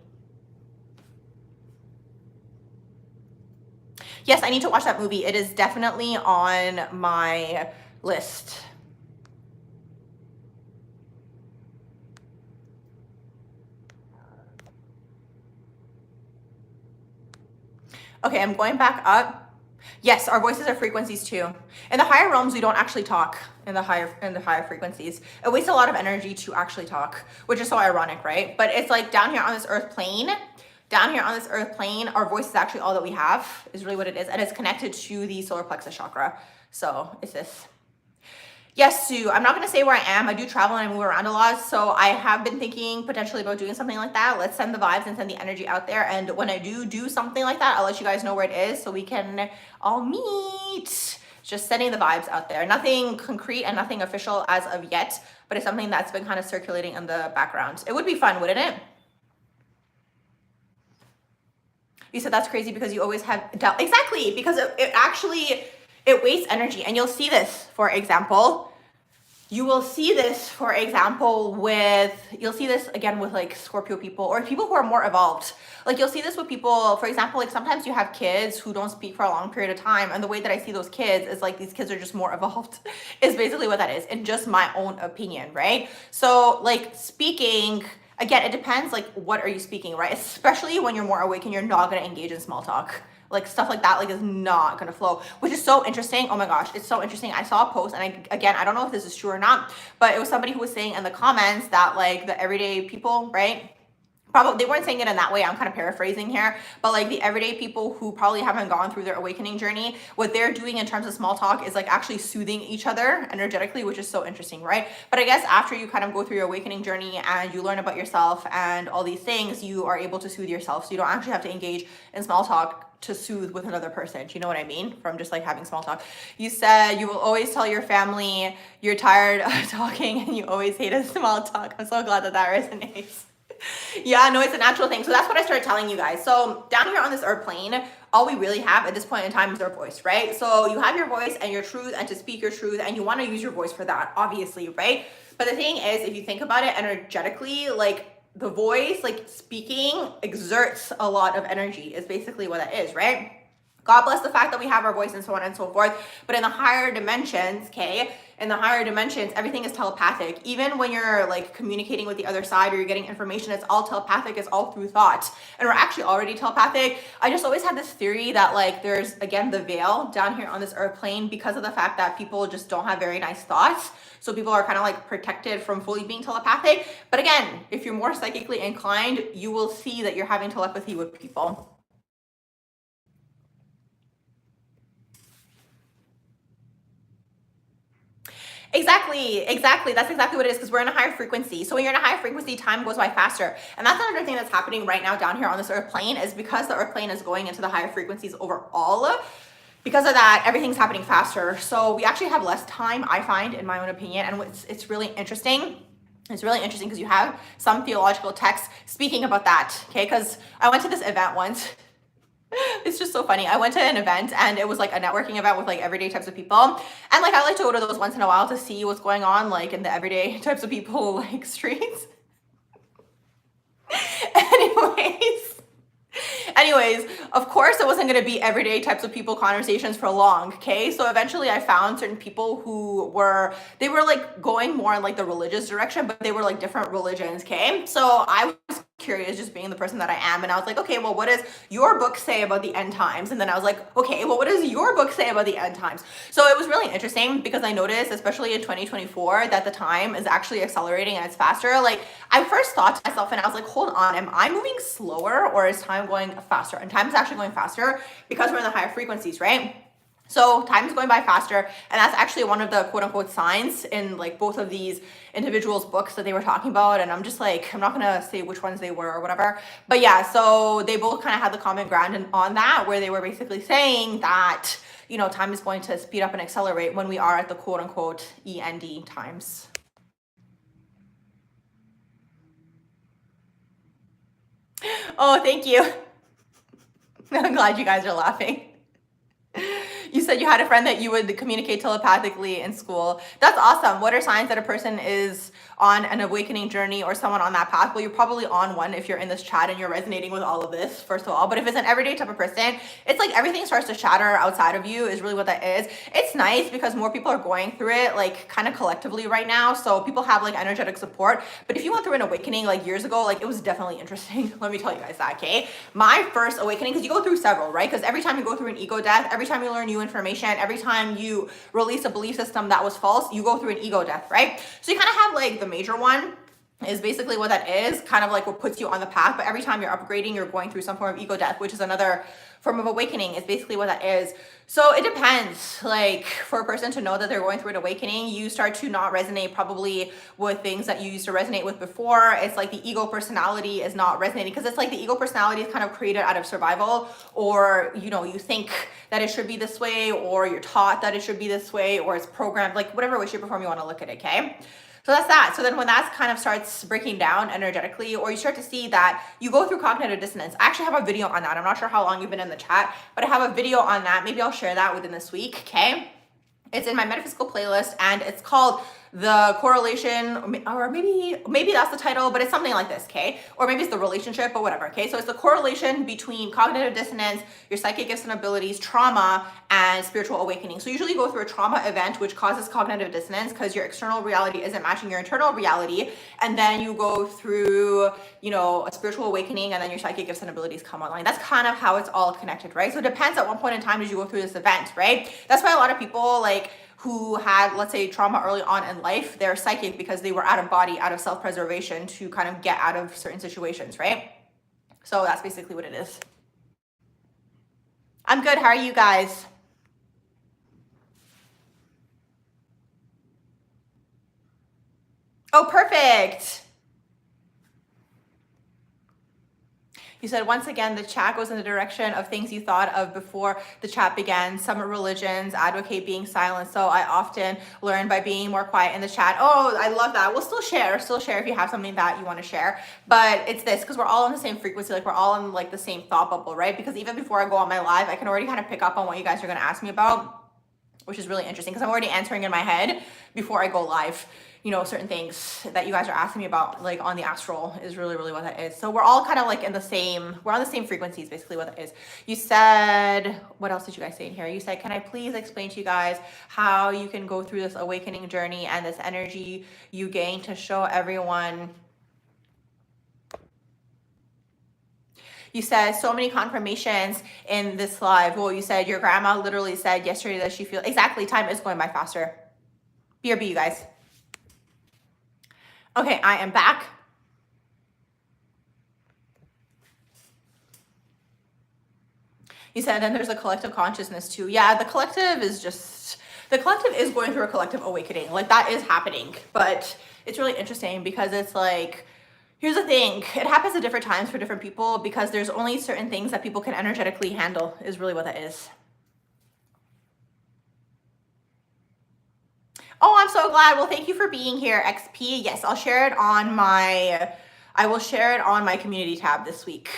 Yes, I need to watch that movie. It is definitely on my list. Okay, I'm going back up. Yes, our voices are frequencies too. In the higher realms, we don't actually talk in the higher frequencies. It wastes a lot of energy to actually talk, which is so ironic, right? But it's like down here on this earth plane, our voice is actually all that we have, is really what it is. And it's connected to the solar plexus chakra. So it's this. Yes, Sue, I'm not going to say where I am. I do travel and I move around a lot. So I have been thinking potentially about doing something like that. Let's send the vibes and send the energy out there. And when I do something like that, I'll let you guys know where it is so we can all meet. Just sending the vibes out there. Nothing concrete and nothing official as of yet, but it's something that's been kind of circulating in the background. It would be fun, wouldn't it? You said that's crazy because you always have doubt. Exactly, because it wastes energy. And you'll see this, for example, you'll see this again with like Scorpio people or people who are more evolved. Like you'll see this with people, for example, like sometimes you have kids who don't speak for a long period of time. And the way that I see those kids is like these kids are just more evolved is basically what that is, in just my own opinion, right? So like speaking, again, it depends, like what are you speaking, right? Especially when you're more awake and you're not going to engage in small talk. Like stuff like that, like is not gonna flow, which is so interesting. Oh my gosh, it's so interesting. I saw a post and I don't know if this is true or not, but it was somebody who was saying in the comments that like the everyday people, right? Probably they weren't saying it in that way. I'm kind of paraphrasing here, but like the everyday people who probably haven't gone through their awakening journey, what they're doing in terms of small talk is like actually soothing each other energetically, which is so interesting, right? But I guess after you kind of go through your awakening journey and you learn about yourself and all these things, you are able to soothe yourself. So you don't actually have to engage in small talk to soothe with another person. Do you know what I mean? From just like having small talk. You said you will always tell your family you're tired of talking and you always hate a small talk. I'm so glad that that resonates. Yeah, no, it's a natural thing. So that's what I started telling you guys. So down here on this earth plane, all we really have at this point in time is our voice, right? So you have your voice and your truth and to speak your truth, and you want to use your voice for that, obviously, right? But the thing is, if you think about it energetically, like the voice, like speaking exerts a lot of energy is basically what that is, right? God bless the fact that we have our voice and so on and so forth. But in the higher dimensions, okay, in the higher dimensions, everything is telepathic. Even when you're like communicating with the other side or you're getting information, it's all telepathic, it's all through thought. And we're actually already telepathic. I just always had this theory that like there's, again, the veil down here on this earth plane because of the fact that people just don't have very nice thoughts. So people are kind of like protected from fully being telepathic. But again, if you're more psychically inclined, you will see that you're having telepathy with people. Exactly. That's exactly what it is, because we're in a higher frequency. So when you're in a higher frequency, time goes by faster. And that's another thing that's happening right now down here on this earth plane, is because the earth plane is going into the higher frequencies overall. Because of that, everything's happening faster. So we actually have less time, I find, in my own opinion. And it's really interesting. It's really interesting because you have some theological texts speaking about that, okay? Because I went to this event once. It's just so funny. I went to an event and it was like a networking event with like everyday types of people. And like I like to go to those once in a while to see what's going on like in the everyday types of people like streets. Anyways, of course it wasn't going to be everyday types of people conversations for long, okay? So eventually I found certain people who they were like going more in like the religious direction, but they were like different religions, okay? So I was curious, just being the person that I am, and I was like, okay, well, what does your book say about the end times? And then I was like, okay, well, what does your book say about the end times? So it was really interesting because I noticed, especially in 2024, that the time is actually accelerating and it's faster. Like I first thought to myself and I was like, hold on, am I moving slower or is time going faster? And time is actually going faster because we're in the higher frequencies, right? So time is going by faster, and that's actually one of the quote unquote signs in like both of these individuals' books that they were talking about. And I'm just like, I'm not gonna say which ones they were or whatever, but yeah, so they both kind of had the common ground on that, where they were basically saying that, you know, time is going to speed up and accelerate when we are at the quote unquote END times. Oh, thank you. I'm glad you guys are laughing. You said you had a friend that you would communicate telepathically in school. That's awesome. What are signs that a person is on an awakening journey or someone on that path? Well, you're probably on one if you're in this chat and you're resonating with all of this, first of all. But if it's an everyday type of person, it's like everything starts to shatter outside of you is really what that is. It's nice because more people are going through it like kind of collectively right now. So people have like energetic support. But if you went through an awakening like years ago, like it was definitely interesting. Let me tell you guys that, okay? My first awakening, because you go through several, right? Because every time you go through an ego death, every time you learn new information, every time you release a belief system that was false, you go through an ego death, right? So you kind of have like the major one is basically what that is, kind of like what puts you on the path. But every time you're upgrading, you're going through some form of ego death, which is another form of awakening, is basically what that is. So it depends. Like for a person to know that they're going through an awakening, you start to not resonate probably with things that you used to resonate with before. It's like the ego personality is not resonating, because it's like the ego personality is kind of created out of survival, or you know, you think that it should be this way, or you're taught that it should be this way, or it's programmed, like whatever way, shape, or form you want to look at it, okay? So that's that. So then when that kind of starts breaking down energetically, or you start to see that you go through cognitive dissonance. I actually have a video on that. I'm not sure how long you've been in the chat, but I have a video on that. Maybe I'll share that within this week, okay? It's in my metaphysical playlist, and it's called The Correlation, or maybe that's the title, but it's something like this, okay? Or maybe it's the relationship, but whatever, okay? So it's the correlation between cognitive dissonance, your psychic gifts and abilities, trauma, and spiritual awakening. So usually you go through a trauma event which causes cognitive dissonance because your external reality isn't matching your internal reality, and then you go through, you know, a spiritual awakening, and then your psychic gifts and abilities come online. That's kind of how it's all connected, right? So it depends at what point in time did you go through this event, right? That's why a lot of people like who had, let's say, trauma early on in life, they're psychic because they were out of body, out of self-preservation to kind of get out of certain situations, right? So that's basically what it is. I'm good. How are you guys? Oh, perfect. You said, once again, the chat goes in the direction of things you thought of before the chat began. Some religions advocate being silent, so I often learn by being more quiet in the chat. Oh, I love that. We'll still share if you have something that you want to share. But it's this, because we're all on the same frequency, like we're all in like the same thought bubble, right? Because even before I go on my live, I can already kind of pick up on what you guys are going to ask me about, which is really interesting because I'm already answering in my head before I go live. You know, certain things that you guys are asking me about, like on the astral, is really, really what that is. So we're all kind of like in the same, we're on the same frequencies, basically what that is. You said, what else did you guys say in here? You said, can I please explain to you guys how you can go through this awakening journey and this energy you gain to show everyone. You said so many confirmations in this live. Well, you said your grandma literally said yesterday that she feels, exactly, time is going by faster. BRB, you guys. Okay, I am back. You said then there's a collective consciousness too. Yeah, the collective is just, the collective is going through a collective awakening. Like that is happening, but it's really interesting because it's like, here's the thing, it happens at different times for different people because there's only certain things that people can energetically handle is really what that is. Oh, I'm so glad. Well, thank you for being here, XP. Yes, I will share it on my community tab this week.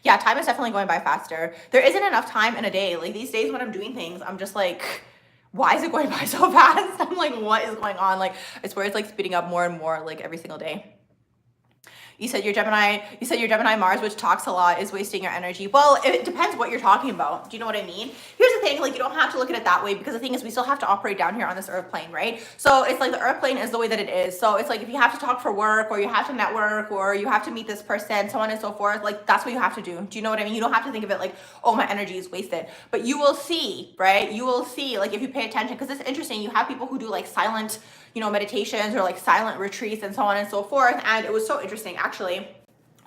Yeah, time is definitely going by faster. There isn't enough time in a day. Like these days when I'm doing things, I'm just like, why is it going by so fast? I'm like, what is going on? Like, I swear it's like speeding up more and more like every single day. You said your Gemini Mars, which talks a lot, is wasting your energy. Well, it depends what you're talking about. Do you know what I mean? Here's the thing, like you don't have to look at it that way because the thing is we still have to operate down here on this earth plane, right? So it's like the earth plane is the way that it is. So it's like if you have to talk for work or you have to network or you have to meet this person, so on and so forth, like that's what you have to do. Do you know what I mean? You don't have to think of it like, oh, my energy is wasted. But you will see, right? You will see, like if you pay attention, because it's interesting. You have people who do like silent, meditations or like silent retreats and so on and so forth. And it was so interesting, actually.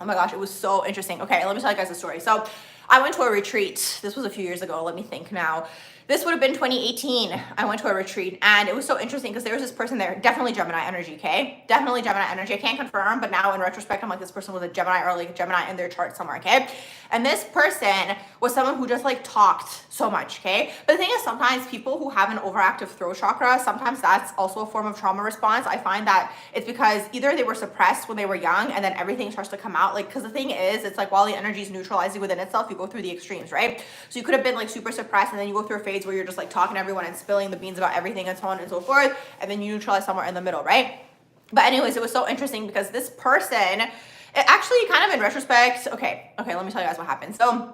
Oh my gosh, it was so interesting. Okay, let me tell you guys a story. So I went to a retreat. This was a few years ago. Let me think now. This would have been 2018. I went to a retreat and it was so interesting because there was this person there, definitely Gemini energy, okay? Definitely Gemini energy. I can't confirm, but now in retrospect, I'm like, this person was a Gemini or like a Gemini in their chart somewhere, okay? And this person was someone who just like talked so much, okay? But the thing is, sometimes people who have an overactive throat chakra, sometimes that's also a form of trauma response. I find that it's because either they were suppressed when they were young and then everything starts to come out. Like, because the thing is, it's like while the energy is neutralizing within itself, you go through the extremes, right? So you could have been like super suppressed and then you go through a phase where you're just like talking to everyone and spilling the beans about everything and so on and so forth, and then you neutralize somewhere in the middle, right? But anyways, it was so interesting because this person, it actually kind of in retrospect, okay, let me tell you guys what happened. So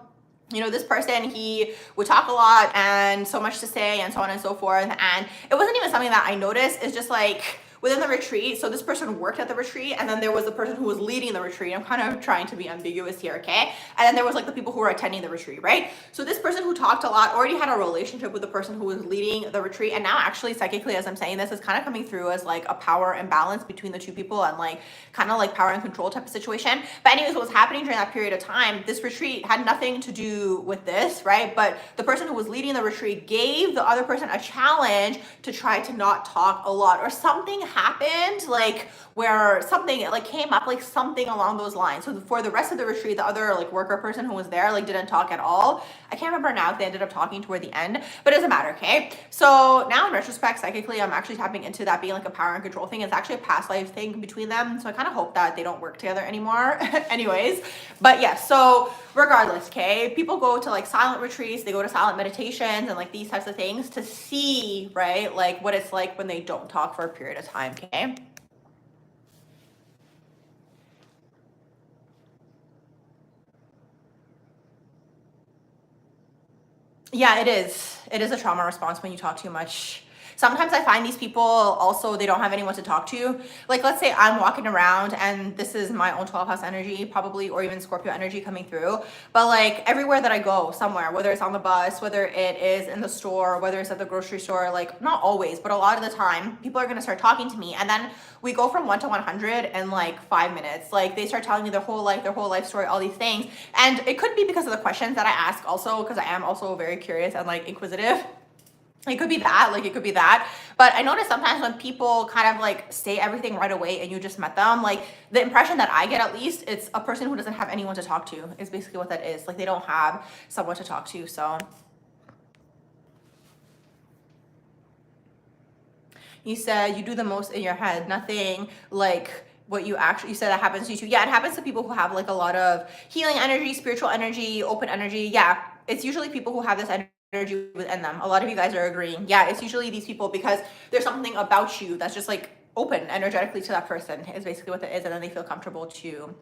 this person, he would talk a lot and so much to say and so on and so forth, and it wasn't even something that I noticed. It's just like within the retreat, so this person worked at the retreat, and then there was the person who was leading the retreat. I'm kind of trying to be ambiguous here, okay? And then there was like the people who were attending the retreat, right? So this person who talked a lot already had a relationship with the person who was leading the retreat, and now actually psychically, as I'm saying this, is kind of coming through as like a power imbalance between the two people and like kind of like power and control type of situation. But anyways, what was happening during that period of time, this retreat had nothing to do with this, right? But the person who was leading the retreat gave the other person a challenge to try to not talk a lot, or something happened like where something like came up, like something along those lines. So for the rest of the retreat, the other like worker person who was there like didn't talk at all. I can't remember now if they ended up talking toward the end, but it doesn't matter, okay? So now in retrospect, psychically, I'm actually tapping into that being like a power and control thing. It's actually a past life thing between them. So I kind of hope that they don't work together anymore. Anyways, but yeah, so regardless, okay, people go to like silent retreats, they go to silent meditations and like these types of things to see, right, like what it's like when they don't talk for a period of time, okay? Yeah, it is. It is a trauma response when you talk too much. Sometimes I find these people also, they don't have anyone to talk to. Like, let's say I'm walking around and this is my own 12th house energy, probably, or even Scorpio energy coming through. But like everywhere that I go somewhere, whether it's on the bus, whether it is in the store, whether it's at the grocery store, like not always, but a lot of the time, people are going to start talking to me. And then we go from 1 to 100 in like 5 minutes. Like they start telling me their whole life story, all these things. And it could be because of the questions that I ask also, because I am also very curious and like inquisitive. It could be that, but I notice sometimes when people kind of like say everything right away and you just met them, like the impression that I get, at least, it's a person who doesn't have anyone to talk to is basically what that is. Like they don't have someone to talk to. So you said you do the most in your head, nothing like what you said that happens to you too. Yeah, it happens to people who have like a lot of healing energy, spiritual energy, open energy. Yeah, it's usually people who have this energy within them. A lot of you guys are agreeing. Yeah, it's usually these people because there's something about you that's just like open energetically to that person is basically what that is, and then they feel comfortable to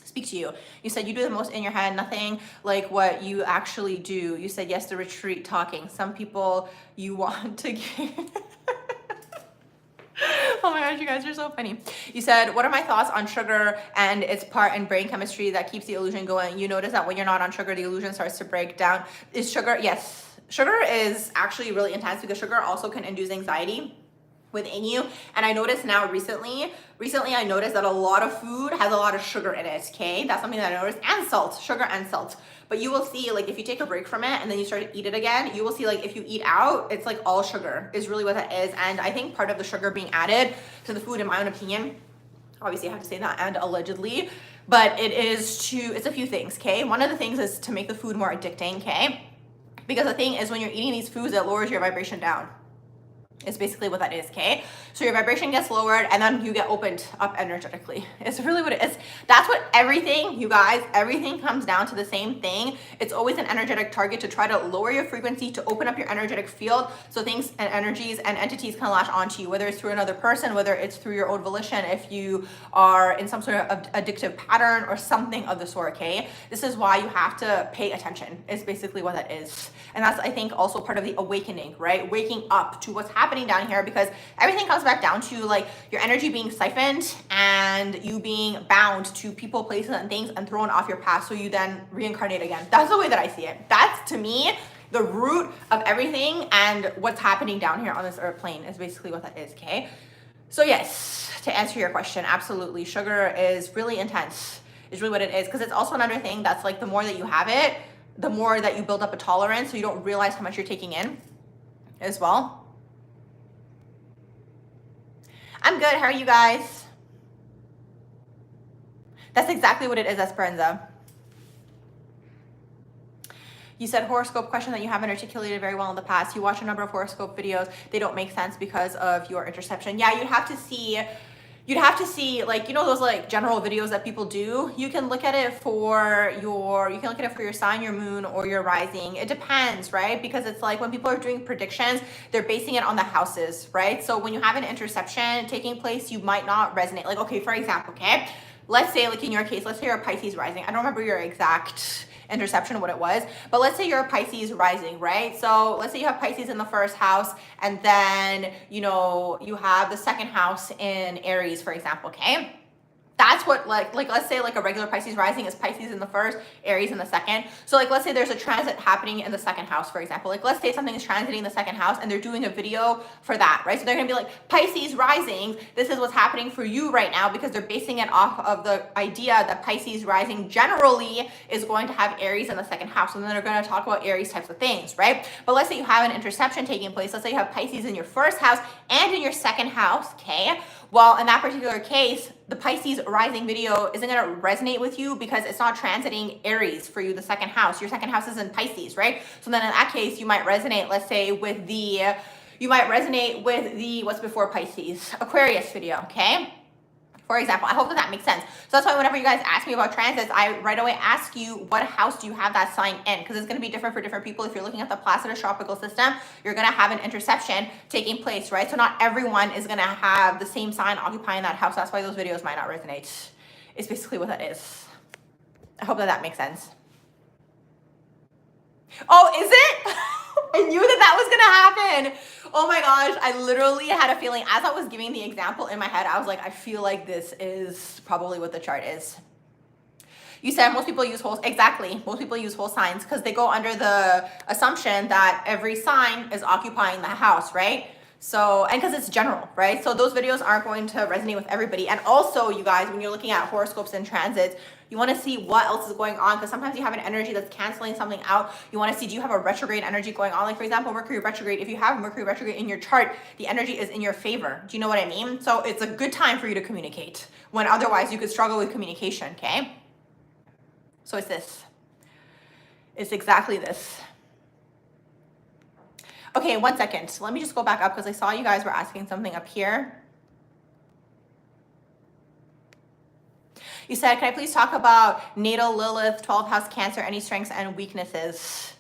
speak to you. You said you do the most in your head, nothing like what you actually do. You said yes to retreat talking. Some people you want to get oh my gosh, you guys are so funny. You said, what are my thoughts on sugar and its part in brain chemistry that keeps the illusion going? You notice that when you're not on sugar, the illusion starts to break down. Is sugar? Yes. Sugar is actually really intense because sugar also can induce anxiety, within you. And I noticed now recently I noticed that a lot of food has a lot of sugar in it, okay? That's something that I noticed, and salt, sugar and salt. But you will see, like, if you take a break from it and then you start to eat it again, you will see, like, if you eat out, it's like all sugar is really what that is. And I think part of the sugar being added to the food, in my own opinion, obviously I have to say that, and allegedly, but it's a few things, okay? One of the things is to make the food more addicting, okay? Because the thing is, when you're eating these foods, it lowers your vibration down. It's basically what that is, okay? So your vibration gets lowered and then you get opened up energetically. It's really what it is. That's what everything, you guys, everything comes down to the same thing. It's always an energetic target to try to lower your frequency, to open up your energetic field so things and energies and entities can latch onto you, whether it's through another person, whether it's through your own volition, if you are in some sort of addictive pattern or something of the sort, okay? This is why you have to pay attention, is basically what that is. And that's, I think, also part of the awakening, right? Waking up to what's happening down here, because everything comes back down to like your energy being siphoned and you being bound to people, places, and things and thrown off your path, so you then reincarnate again. That's the way that I see it. That's, to me, the root of everything, and what's happening down here on this earth plane is basically what that is, okay? So yes, to answer your question, absolutely, sugar is really intense, is really what it is, because it's also another thing that's like, the more that you have it, the more that you build up a tolerance, so you don't realize how much you're taking in as well. I'm good. How are you guys? That's exactly what it is, Esperanza. You said horoscope question that you haven't articulated very well in the past. You watch a number of horoscope videos. They don't make sense because of your interception. Yeah, you'd have to see, like, you know, those like general videos that people do. You can look at it for your sign, your moon, or your rising. It depends, right? Because it's like when people are doing predictions, they're basing it on the houses, right? So when you have an interception taking place, you might not resonate. Like, okay, for example, okay, let's say, like in your case, let's say you're a Pisces rising. I don't remember your exact interception, what it was, but let's say you're a Pisces rising, right? So let's say you have Pisces in the first house, and then, you know, you have the second house in Aries, for example, okay? That's what, like let's say like a regular Pisces rising is Pisces in the first, Aries in the second. So like, let's say there's a transit happening in the second house, for example. Like, let's say something is transiting the second house and they're doing a video for that, right? So they're gonna be like, Pisces rising, this is what's happening for you right now, because they're basing it off of the idea that Pisces rising generally is going to have Aries in the second house. And then they're gonna talk about Aries types of things, right? But let's say you have an interception taking place. Let's say you have Pisces in your first house and in your second house, okay? Well, in that particular case, the Pisces rising video isn't going to resonate with you because it's not transiting Aries for you, the second house. Your second house is in Pisces, right? So then in that case, you might resonate, let's say, with the what's before Pisces, Aquarius video, okay? For example, I hope that makes sense. So that's why whenever you guys ask me about transits, I right away ask you, what house do you have that sign in? Because it's going to be different for different people. If you're looking at the Placidus tropical system, you're going to have an interception taking place, right? So not everyone is going to have the same sign occupying that house. That's why those videos might not resonate. It's basically what that is. I hope that makes sense. Oh, is it? I knew that was gonna happen. Oh my gosh, I literally had a feeling as I was giving the example in my head. I was like, I feel like this is probably what the chart is. You said most people use whole, exactly. Most people use whole signs because they go under the assumption that every sign is occupying the house, right? So, and because it's general, right? So those videos aren't going to resonate with everybody. And also, you guys, when you're looking at horoscopes and transits, you want to see what else is going on, because sometimes you have an energy that's canceling something out. You want to see, do you have a retrograde energy going on? Like, for example, Mercury retrograde. If you have Mercury retrograde in your chart, the energy is in your favor. Do you know what I mean? So it's a good time for you to communicate when otherwise you could struggle with communication, okay? So it's this. It's exactly this. Okay, 1 second. Let me just go back up because I saw you guys were asking something up here. You said, can I please talk about natal Lilith, 12th house Cancer, any strengths and weaknesses?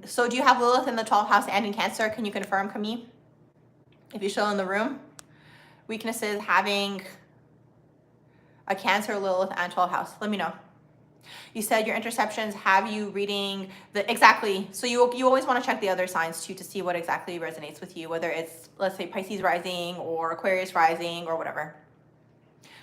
So do you have Lilith in the 12th house and in Cancer? Can you confirm, Camille? If you're still in the room. Weaknesses, having a Cancer, Lilith, and 12th house. Let me know. You said your interceptions have you reading the, exactly. So you always want to check the other signs too to see what exactly resonates with you, whether it's, let's say, Pisces rising or Aquarius rising or whatever.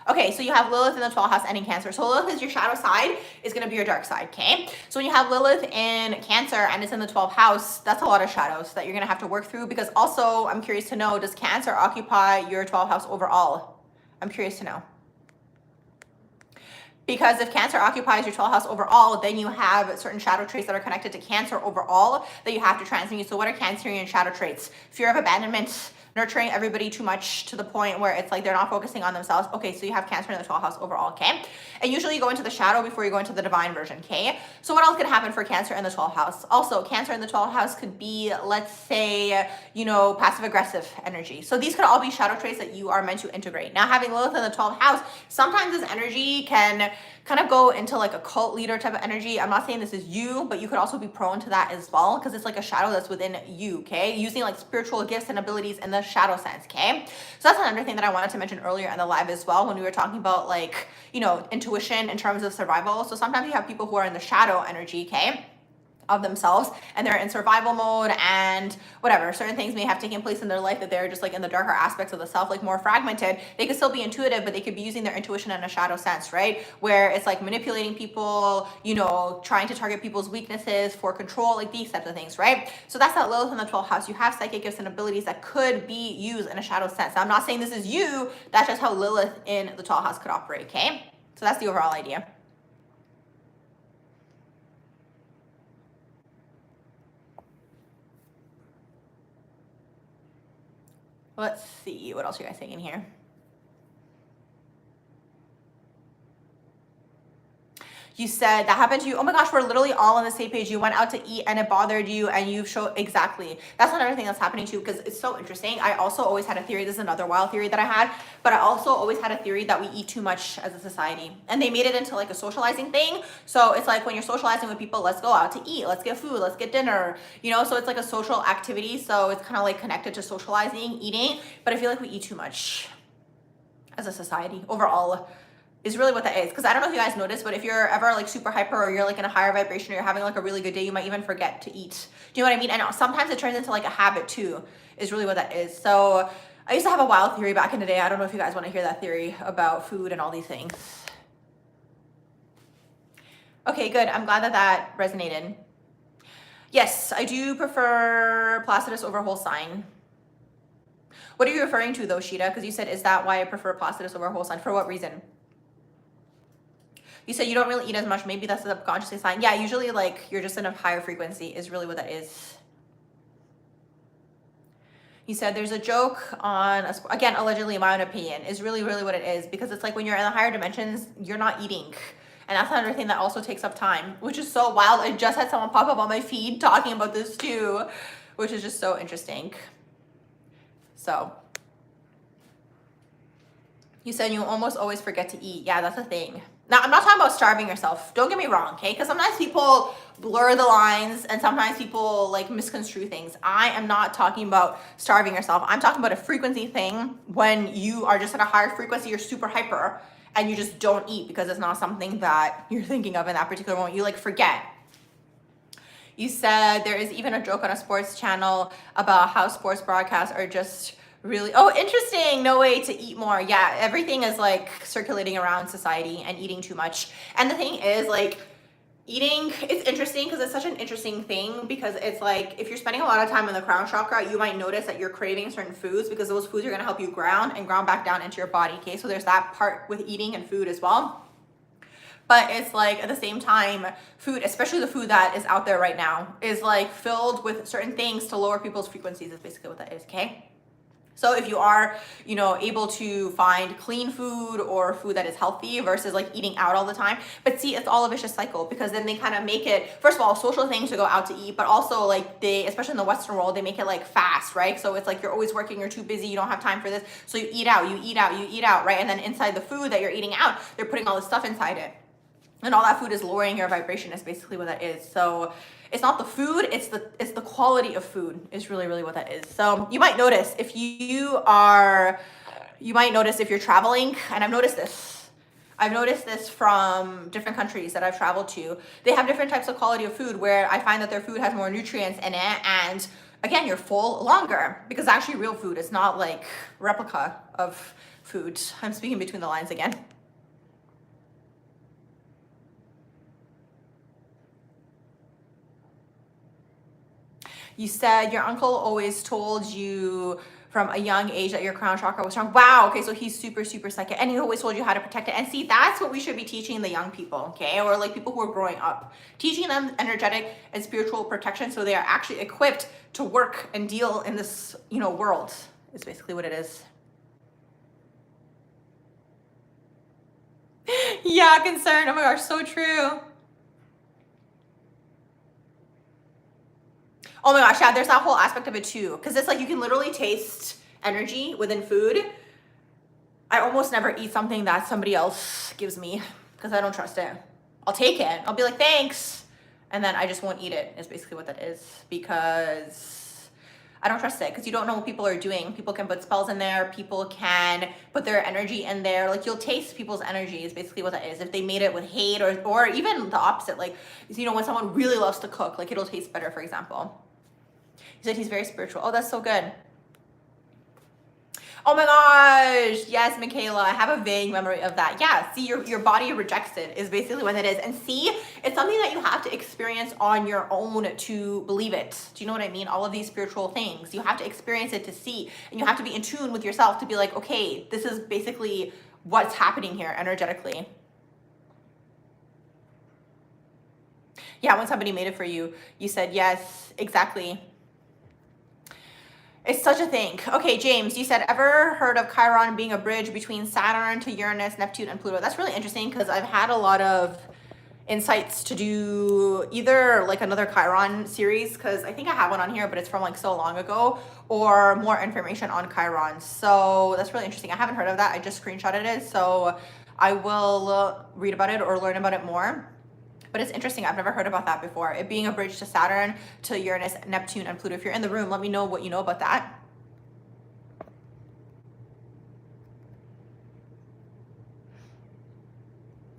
Okay, so you have Lilith in the 12th house and in Cancer. So Lilith is your shadow side, is going to be your dark side, okay? So when you have Lilith in Cancer and it's in the 12th house, that's a lot of shadows that you're going to have to work through, because also I'm curious to know, does Cancer occupy your 12th house overall? I'm curious to know. Because if Cancer occupies your 12th house overall, then you have certain shadow traits that are connected to Cancer overall that you have to transmute. So what are Cancerian shadow traits? Fear of abandonment, nurturing everybody too much to the point where it's like they're not focusing on themselves. Okay, so you have Cancer in the 12th house overall, okay? And usually you go into the shadow before you go into the divine version, okay? So what else could happen for Cancer in the 12th house? Also, Cancer in the 12th house could be, let's say, you know, passive-aggressive energy. So these could all be shadow traits that you are meant to integrate. Now, having Lilith in the 12th house, sometimes this energy can kind of go into like a cult leader type of energy. I'm not saying this is you, but you could also be prone to that as well, because it's like a shadow that's within you, okay? Using like spiritual gifts and abilities in the shadow sense, okay? So that's another thing that I wanted to mention earlier in the live as well, when we were talking about like, you know, intuition in terms of survival. So sometimes you have people who are in the shadow energy, okay, of themselves, and they're in survival mode, and whatever, certain things may have taken place in their life that they're just like in the darker aspects of the self, like more fragmented. They could still be intuitive, but they could be using their intuition in a shadow sense, right? Where it's like manipulating people, you know, trying to target people's weaknesses for control, like these types of things, right? So that's that Lilith in the 12th house. You have psychic gifts and abilities that could be used in a shadow sense. Now, I'm not saying this is you, that's just how Lilith in the 12th house could operate, okay? So that's the overall idea. Let's see, what else are you guys saying in here? You said that happened to you. Oh my gosh, we're literally all on the same page. You went out to eat and it bothered you, and you showed exactly. That's another thing that's happening too, because it's so interesting. I also always had a theory. This is another wild theory that I had, but I also always had a theory that we eat too much as a society, and they made it into like a socializing thing. So it's like when you're socializing with people, let's go out to eat, let's get food, let's get dinner, you know? So it's like a social activity. So it's kind of like connected to socializing, eating, but I feel like we eat too much as a society overall. Is really what that is. Because I don't know if you guys noticed, but if you're ever like super hyper, or you're like in a higher vibration, or you're having like a really good day, you might even forget to eat. Do you know what I mean? And sometimes it turns into like a habit too, is really what that is. So I used to have a wild theory back in the day. I don't know if you guys want to hear that theory about food and all these things. Okay, good. I'm glad that that resonated. Yes, I do prefer Placidus over whole sign. What are you referring to though, Sheeta? Because you said, is that why I prefer Placidus over whole sign? For what reason? You said you don't really eat as much. Maybe that's a subconscious sign. Yeah, usually like you're just in a higher frequency is really what that is. You said there's a joke on, again, allegedly, in my own opinion, is really, really what it is. Because it's like when you're in the higher dimensions, you're not eating. And that's another thing that also takes up time, which is so wild. I just had someone pop up on my feed talking about this too, which is just so interesting. So you said you almost always forget to eat. Yeah, that's a thing. Now, I'm not talking about starving yourself. Don't get me wrong, okay? Because sometimes people blur the lines, and sometimes people like misconstrue things. I am not talking about starving yourself. I'm talking about a frequency thing. When you are just at a higher frequency, you're super hyper, and you just don't eat because it's not something that you're thinking of in that particular moment. You like forget. You said there is even a joke on a sports channel about how sports broadcasts are just really, oh, interesting, no way to eat more. Yeah, everything is like circulating around society and eating too much. And the thing is, like, eating, it's interesting because it's such an interesting thing, because it's like if you're spending a lot of time in the crown chakra, you might notice that you're craving certain foods, because those foods are going to help you ground and ground back down into your body. Okay, so there's that part with eating and food as well. But it's like at the same time, food, especially the food that is out there right now, is like filled with certain things to lower people's frequencies, is basically what that is. Okay, so if you are, you know, able to find clean food or food that is healthy versus like eating out all the time. But see, it's all a vicious cycle, because then they kind of make it, first of all, a social thing to go out to eat, but also like they, especially in the Western world, they make it like fast, right? So it's like you're always working, you're too busy, you don't have time for this. So you eat out, you eat out, you eat out, right? And then inside the food that you're eating out, they're putting all this stuff inside it. And all that food is lowering your vibration, is basically what that is. So it's not the food, it's the quality of food is really, really what that is. So you might notice if you might notice if you're traveling, and I've noticed this from different countries that I've traveled to. They have different types of quality of food where I find that their food has more nutrients in it, and again, you're full longer, because actually real food is not like replica of food. I'm speaking between the lines again. You said your uncle always told you from a young age that your crown chakra was strong. Wow, okay, so he's super, super psychic. And he always told you how to protect it. And see, that's what we should be teaching the young people, okay? Or like people who are growing up. Teaching them energetic and spiritual protection so they are actually equipped to work and deal in this, you know, world is basically what it is. Yeah, concerned. Oh my gosh, so true. Oh my gosh, yeah, there's that whole aspect of it too. Because it's like you can literally taste energy within food. I almost never eat something that somebody else gives me because I don't trust it. I'll take it. I'll be like, thanks. And then I just won't eat it is basically what that is, because I don't trust it, because you don't know what people are doing. People can put spells in there. People can put their energy in there. Like, you'll taste people's energy is basically what that is. If they made it with hate, or even the opposite, like, you know, when someone really loves to cook, like, it'll taste better, for example. He said he's very spiritual. Oh, that's so good. Oh my gosh, yes, Michaela, I have a vague memory of that. Yeah, see, your body rejects it is basically what it is. And see, it's something that you have to experience on your own to believe it. Do you know what I mean? All of these spiritual things, you have to experience it to see, and you have to be in tune with yourself to be like, okay, this is basically what's happening here energetically. Yeah, when somebody made it for you, you said, yes, exactly. It's such a thing. Okay, James, you said, ever heard of Chiron being a bridge between Saturn to Uranus, Neptune, and Pluto? That's really interesting, because I've had a lot of insights to do either like another Chiron series, because I think I have one on here, but it's from like so long ago, or more information on Chiron. So that's really interesting. I haven't heard of that. I just screenshotted it. So I will read about it or learn about it more. But it's interesting. I've never heard about that before. It being a bridge to Saturn, to Uranus, Neptune, and Pluto. If you're in the room, let me know what you know about that.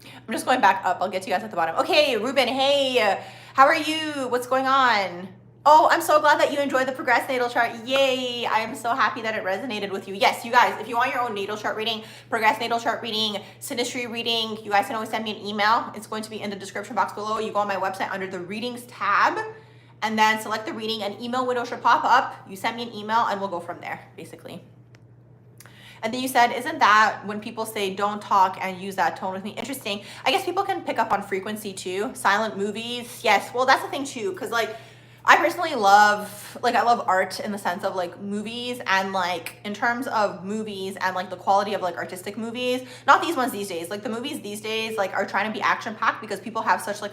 I'm just going back up. I'll get to you guys at the bottom. Okay, Ruben, hey, how are you? What's going on? Oh, I'm so glad that you enjoyed the progressed natal chart. Yay. I am so happy that it resonated with you. Yes, you guys, if you want your own natal chart reading, progressed natal chart reading, synastry reading, you guys can always send me an email. It's going to be in the description box below. You go on my website under the readings tab, and then select the reading. An email window should pop up. You send me an email and we'll go from there, basically. And then you said, isn't that when people say don't talk and use that tone with me? Interesting. I guess people can pick up on frequency too. Silent movies. Yes. Well, that's the thing too. Cause like, I personally love, like, I love art in the sense of like movies, and like in terms of movies and like the quality of like artistic movies, not these ones these days, like the movies these days like are trying to be action packed because people have such like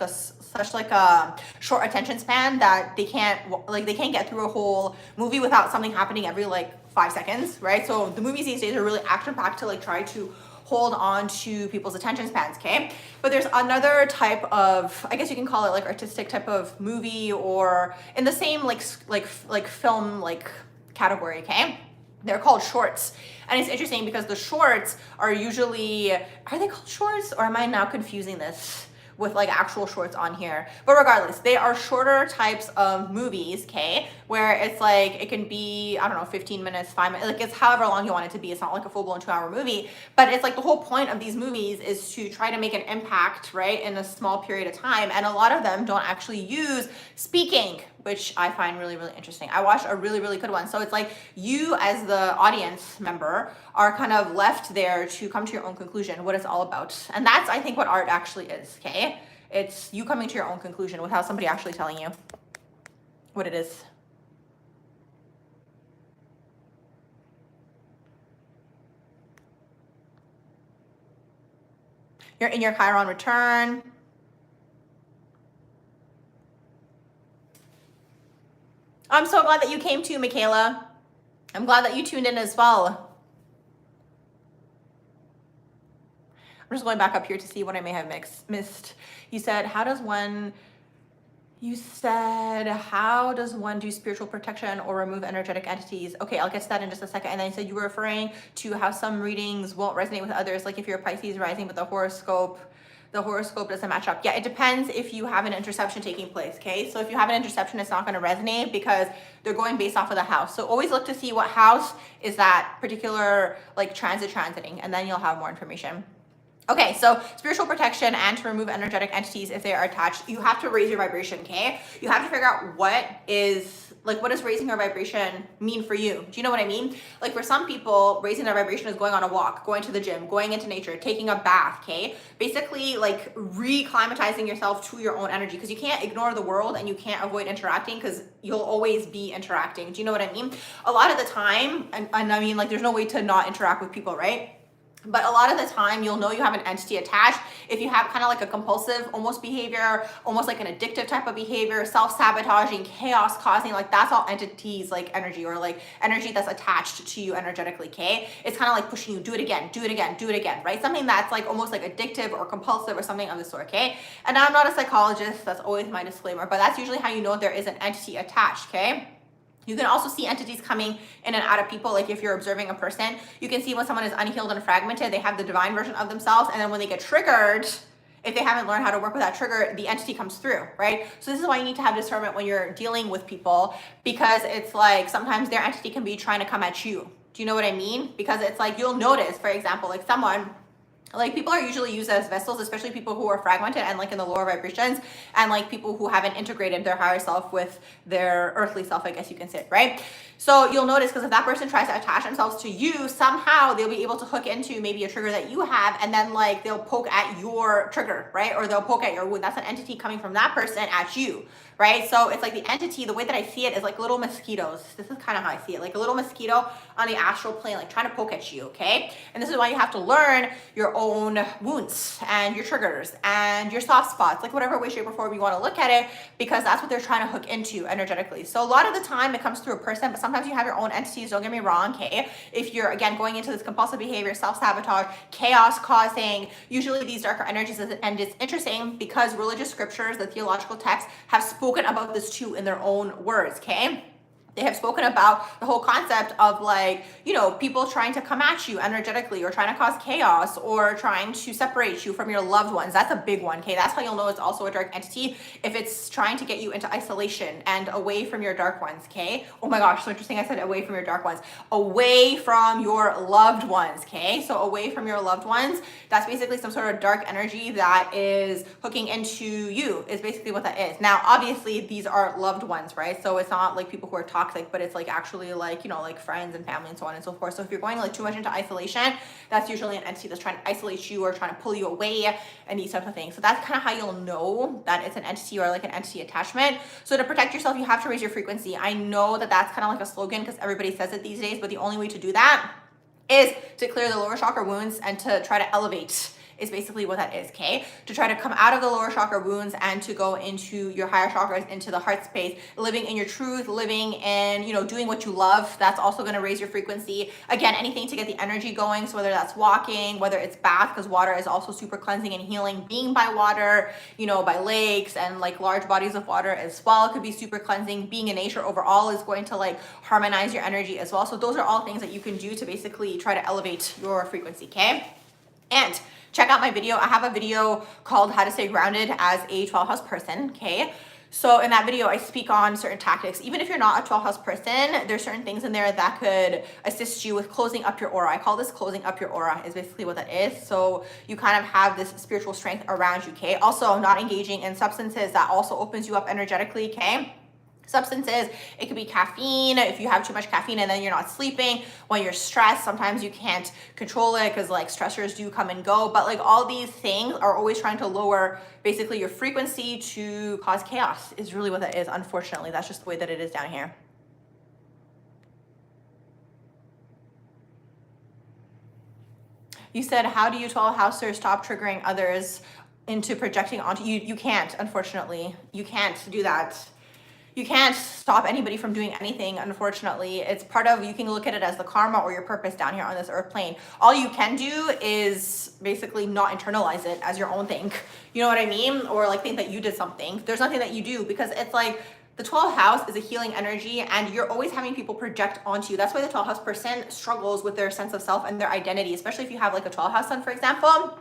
a short attention span that they can't get through a whole movie without something happening every like 5 seconds, right? So the movies these days are really action packed to like try to hold on to people's attention spans, okay? But there's another type of, I guess you can call it like artistic type of movie, or in the same like film like category, okay? They're called shorts. And it's interesting because the shorts are usually, are they called shorts, or am I now confusing this with like actual shorts on here? But regardless, they are shorter types of movies, okay, where it's like, it can be, I don't know, 15 minutes, 5 minutes, like it's however long you want it to be. It's not like a full-blown 2-hour movie, but it's like the whole point of these movies is to try to make an impact, right, in a small period of time. And a lot of them don't actually use speaking, which I find really, really interesting. I watched a really, really good one. So it's like you as the audience member are kind of left there to come to your own conclusion, what it's all about. And that's, I think, what art actually is, okay? It's you coming to your own conclusion without somebody actually telling you what it is. You're in your Chiron return. I'm so glad that you came too, Michaela. I'm glad that you tuned in as well. I'm just going back up here to see what I may have missed. You said, how does one do spiritual protection or remove energetic entities? Okay, I'll get to that in just a second. And then you said you were referring to how some readings won't resonate with others, like if you're a Pisces rising with the horoscope, the horoscope doesn't match up. Yeah, it depends if you have an interception taking place, okay? So if you have an interception, it's not going to resonate because they're going based off of the house. So always look to see what house is that particular like transiting, and then you'll have more information. Okay, so spiritual protection and to remove energetic entities if they are attached, you have to raise your vibration, okay? You have to figure out what does raising your vibration mean for you? Do you know what I mean? Like for some people, raising their vibration is going on a walk, going to the gym, going into nature, taking a bath, okay? Basically like reclimatizing yourself to your own energy, because you can't ignore the world and you can't avoid interacting because you'll always be interacting. Do you know what I mean? A lot of the time, and I mean like there's no way to not interact with people, right? But a lot of the time, you'll know you have an entity attached if you have kind of like a compulsive almost behavior, almost like an addictive type of behavior, self-sabotaging, chaos causing, like that's all entities like energy, or like energy that's attached to you energetically, okay? It's kind of like pushing you, do it again, do it again, do it again, right? Something that's like almost like addictive or compulsive or something of the sort, okay? And I'm not a psychologist, that's always my disclaimer, but that's usually how you know there is an entity attached, okay? You can also see entities coming in and out of people. Like if you're observing a person, you can see when someone is unhealed and fragmented, they have the divine version of themselves. And then when they get triggered, if they haven't learned how to work with that trigger, the entity comes through, right? So this is why you need to have discernment when you're dealing with people, because it's like sometimes their entity can be trying to come at you. Do you know what I mean? Because it's like you'll notice, for example, like someone, like people are usually used as vessels, especially people who are fragmented and like in the lower vibrations, and like people who haven't integrated their higher self with their earthly self, I guess you can say, right? So you'll notice, because if that person tries to attach themselves to you, somehow they'll be able to hook into maybe a trigger that you have, and then like they'll poke at your trigger, right? Or they'll poke at your wound. That's an entity coming from that person at you, right? So it's like the entity, the way that I see it is like little mosquitoes. This is kind of how I see it, like a little mosquito on the astral plane, like trying to poke at you, okay? And this is why you have to learn your own wounds and your triggers and your soft spots, like whatever way, shape, or form you want to look at it, because that's what they're trying to hook into energetically. So a lot of the time it comes through a person, but sometimes you have your own entities, don't get me wrong, okay? If you're, again, going into this compulsive behavior, self-sabotage, chaos causing, usually these darker energies, and it's interesting because religious scriptures, the theological texts, have spoken about this too in their own words, okay? They have spoken about the whole concept of like, you know, people trying to come at you energetically, or trying to cause chaos, or trying to separate you from your loved ones. That's a big one, okay? That's how you'll know it's also a dark entity, if it's trying to get you into isolation and away from your dark ones, okay? Oh my gosh, so interesting I said away from your dark ones. Away from your loved ones, okay? So away from your loved ones, that's basically some sort of dark energy that is hooking into you, is basically what that is. Now, obviously, these are loved ones, right? So it's not like people who are toxic, but it's like actually like, you know, like friends and family and so on and so forth. So if you're going like too much into isolation, that's usually an entity that's trying to isolate you or trying to pull you away and these types of things. So that's kind of how you'll know that it's an entity or like an entity attachment. So to protect yourself, you have to raise your frequency. I know that that's kind of like a slogan because everybody says it these days, but the only way to do that is to clear the lower chakra wounds and to try to elevate, is basically what that is, okay? To try to come out of the lower chakra wounds and to go into your higher chakras, into the heart space, living in your truth, living in, you know, doing what you love. That's also going to raise your frequency. Again, anything to get the energy going. So whether that's walking, whether it's bath, because water is also super cleansing and healing, being by water, you know, by lakes and like large bodies of water as well, could be super cleansing. Being in nature overall is going to like harmonize your energy as well. So those are all things that you can do to basically try to elevate your frequency, okay? And check out my video. I have a video called How to Stay Grounded as a 12th house person, okay? So in that video, I speak on certain tactics. Even if you're not a 12th house person, there's certain things in there that could assist you with closing up your aura. I call this closing up your aura, is basically what that is. So you kind of have this spiritual strength around you, okay? Also, not engaging in substances, that also opens you up energetically, okay? Substances, it could be caffeine. If you have too much caffeine and then you're not sleeping, when you're stressed, sometimes you can't control it because like stressors do come and go. But like all these things are always trying to lower basically your frequency to cause chaos, is really what that is. Unfortunately, that's just the way that it is down here. You said, how do you 12 housers stop triggering others into projecting onto you? You can't, unfortunately. You can't do that. You can't stop anybody from doing anything, unfortunately. It's part of, you can look at it as the karma or your purpose down here on this earth plane. All you can do is basically not internalize it as your own thing. You know what I mean? Or like think that you did something. There's nothing that you do, because it's like the 12th house is a healing energy and you're always having people project onto you. That's why the 12th house person struggles with their sense of self and their identity, especially if you have like a 12th house sun, for example.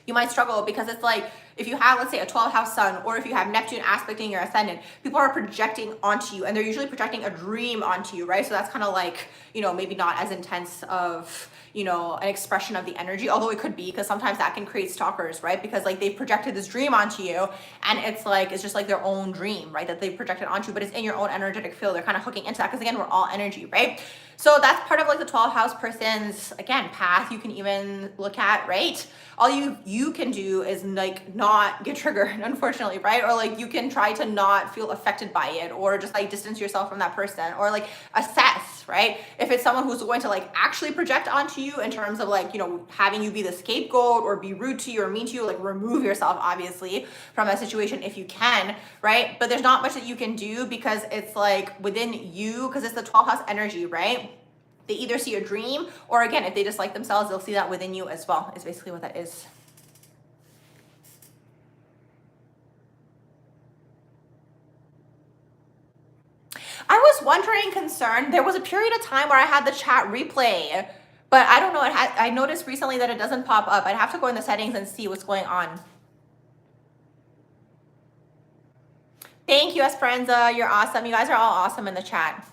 You might struggle because it's like, if you have, let's say, a 12th house sun, or if you have Neptune aspecting your ascendant, people are projecting onto you, and they're usually projecting a dream onto you, right? So that's kind of like, you know, maybe not as intense of, you know, an expression of the energy, although it could be, because sometimes that can create stalkers, right? Because like they've projected this dream onto you, and it's like, it's just like their own dream, right? That they projected onto you, but it's in your own energetic field. They're kind of hooking into that, because again, we're all energy, right? So that's part of like the 12th house person's, again, path. You can even look at, right? All you can do is like not get triggered, unfortunately, right? Or like you can try to not feel affected by it, or just like distance yourself from that person, or like assess, right? If it's someone who's going to like actually project onto you in terms of like, you know, having you be the scapegoat or be rude to you or mean to you, like remove yourself obviously from that situation if you can, right? But there's not much that you can do, because it's like within you, because it's the 12th house energy, right? They either see a dream, or again, if they dislike themselves, they'll see that within you as well, is basically what that is. I was wondering, concerned, there was a period of time where I had the chat replay, but I don't know, I noticed recently that it doesn't pop up. I'd have to go in the settings and see what's going on. Thank you, Esperanza. You're awesome. You guys are all awesome in the chat.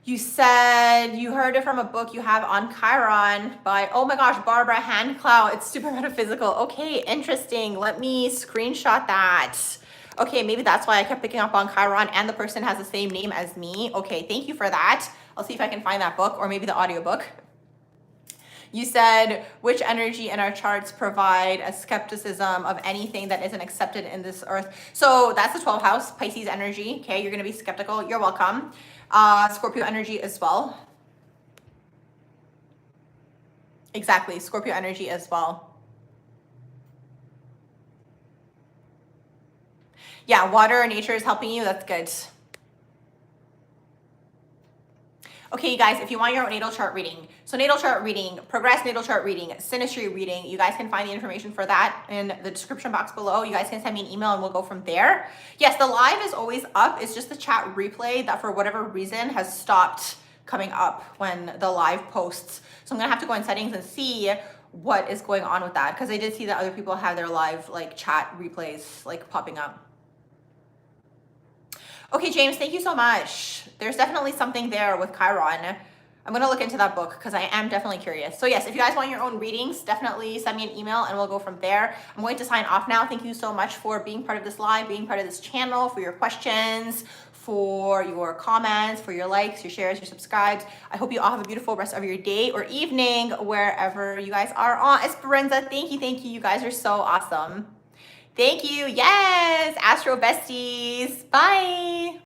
You said you heard it from a book you have on Chiron by, oh my gosh, Barbara Handclough. It's super metaphysical. Okay, interesting. Let me screenshot that. Okay, maybe that's why I kept picking up on Chiron, and the person has the same name as me. Okay, thank you for that. I'll see if I can find that book, or maybe the audiobook. You said, which energy in our charts provide a skepticism of anything that isn't accepted in this earth? So that's the 12th house, Pisces energy. Okay, you're going to be skeptical. You're welcome. Scorpio energy as well. Exactly, Scorpio energy as well. Yeah, water or nature is helping you. That's good. Okay, you guys, if you want your own natal chart reading, so natal chart reading, progress natal chart reading, synastry reading, you guys can find the information for that in the description box below. You guys can send me an email and we'll go from there. Yes, the live is always up. It's just the chat replay that for whatever reason has stopped coming up when the live posts. So I'm gonna have to go in settings and see what is going on with that, because I did see that other people have their live like chat replays like popping up. Okay, James, thank you so much. There's definitely something there with Chiron. I'm going to look into that book because I am definitely curious. So yes, if you guys want your own readings, definitely send me an email and we'll go from there. I'm going to sign off now. Thank you so much for being part of this live, being part of this channel, for your questions, for your comments, for your likes, your shares, your subscribes. I hope you all have a beautiful rest of your day or evening, wherever you guys are on. Esperanza, thank you. You guys are so awesome. Thank you. Yes, Astro Besties. Bye.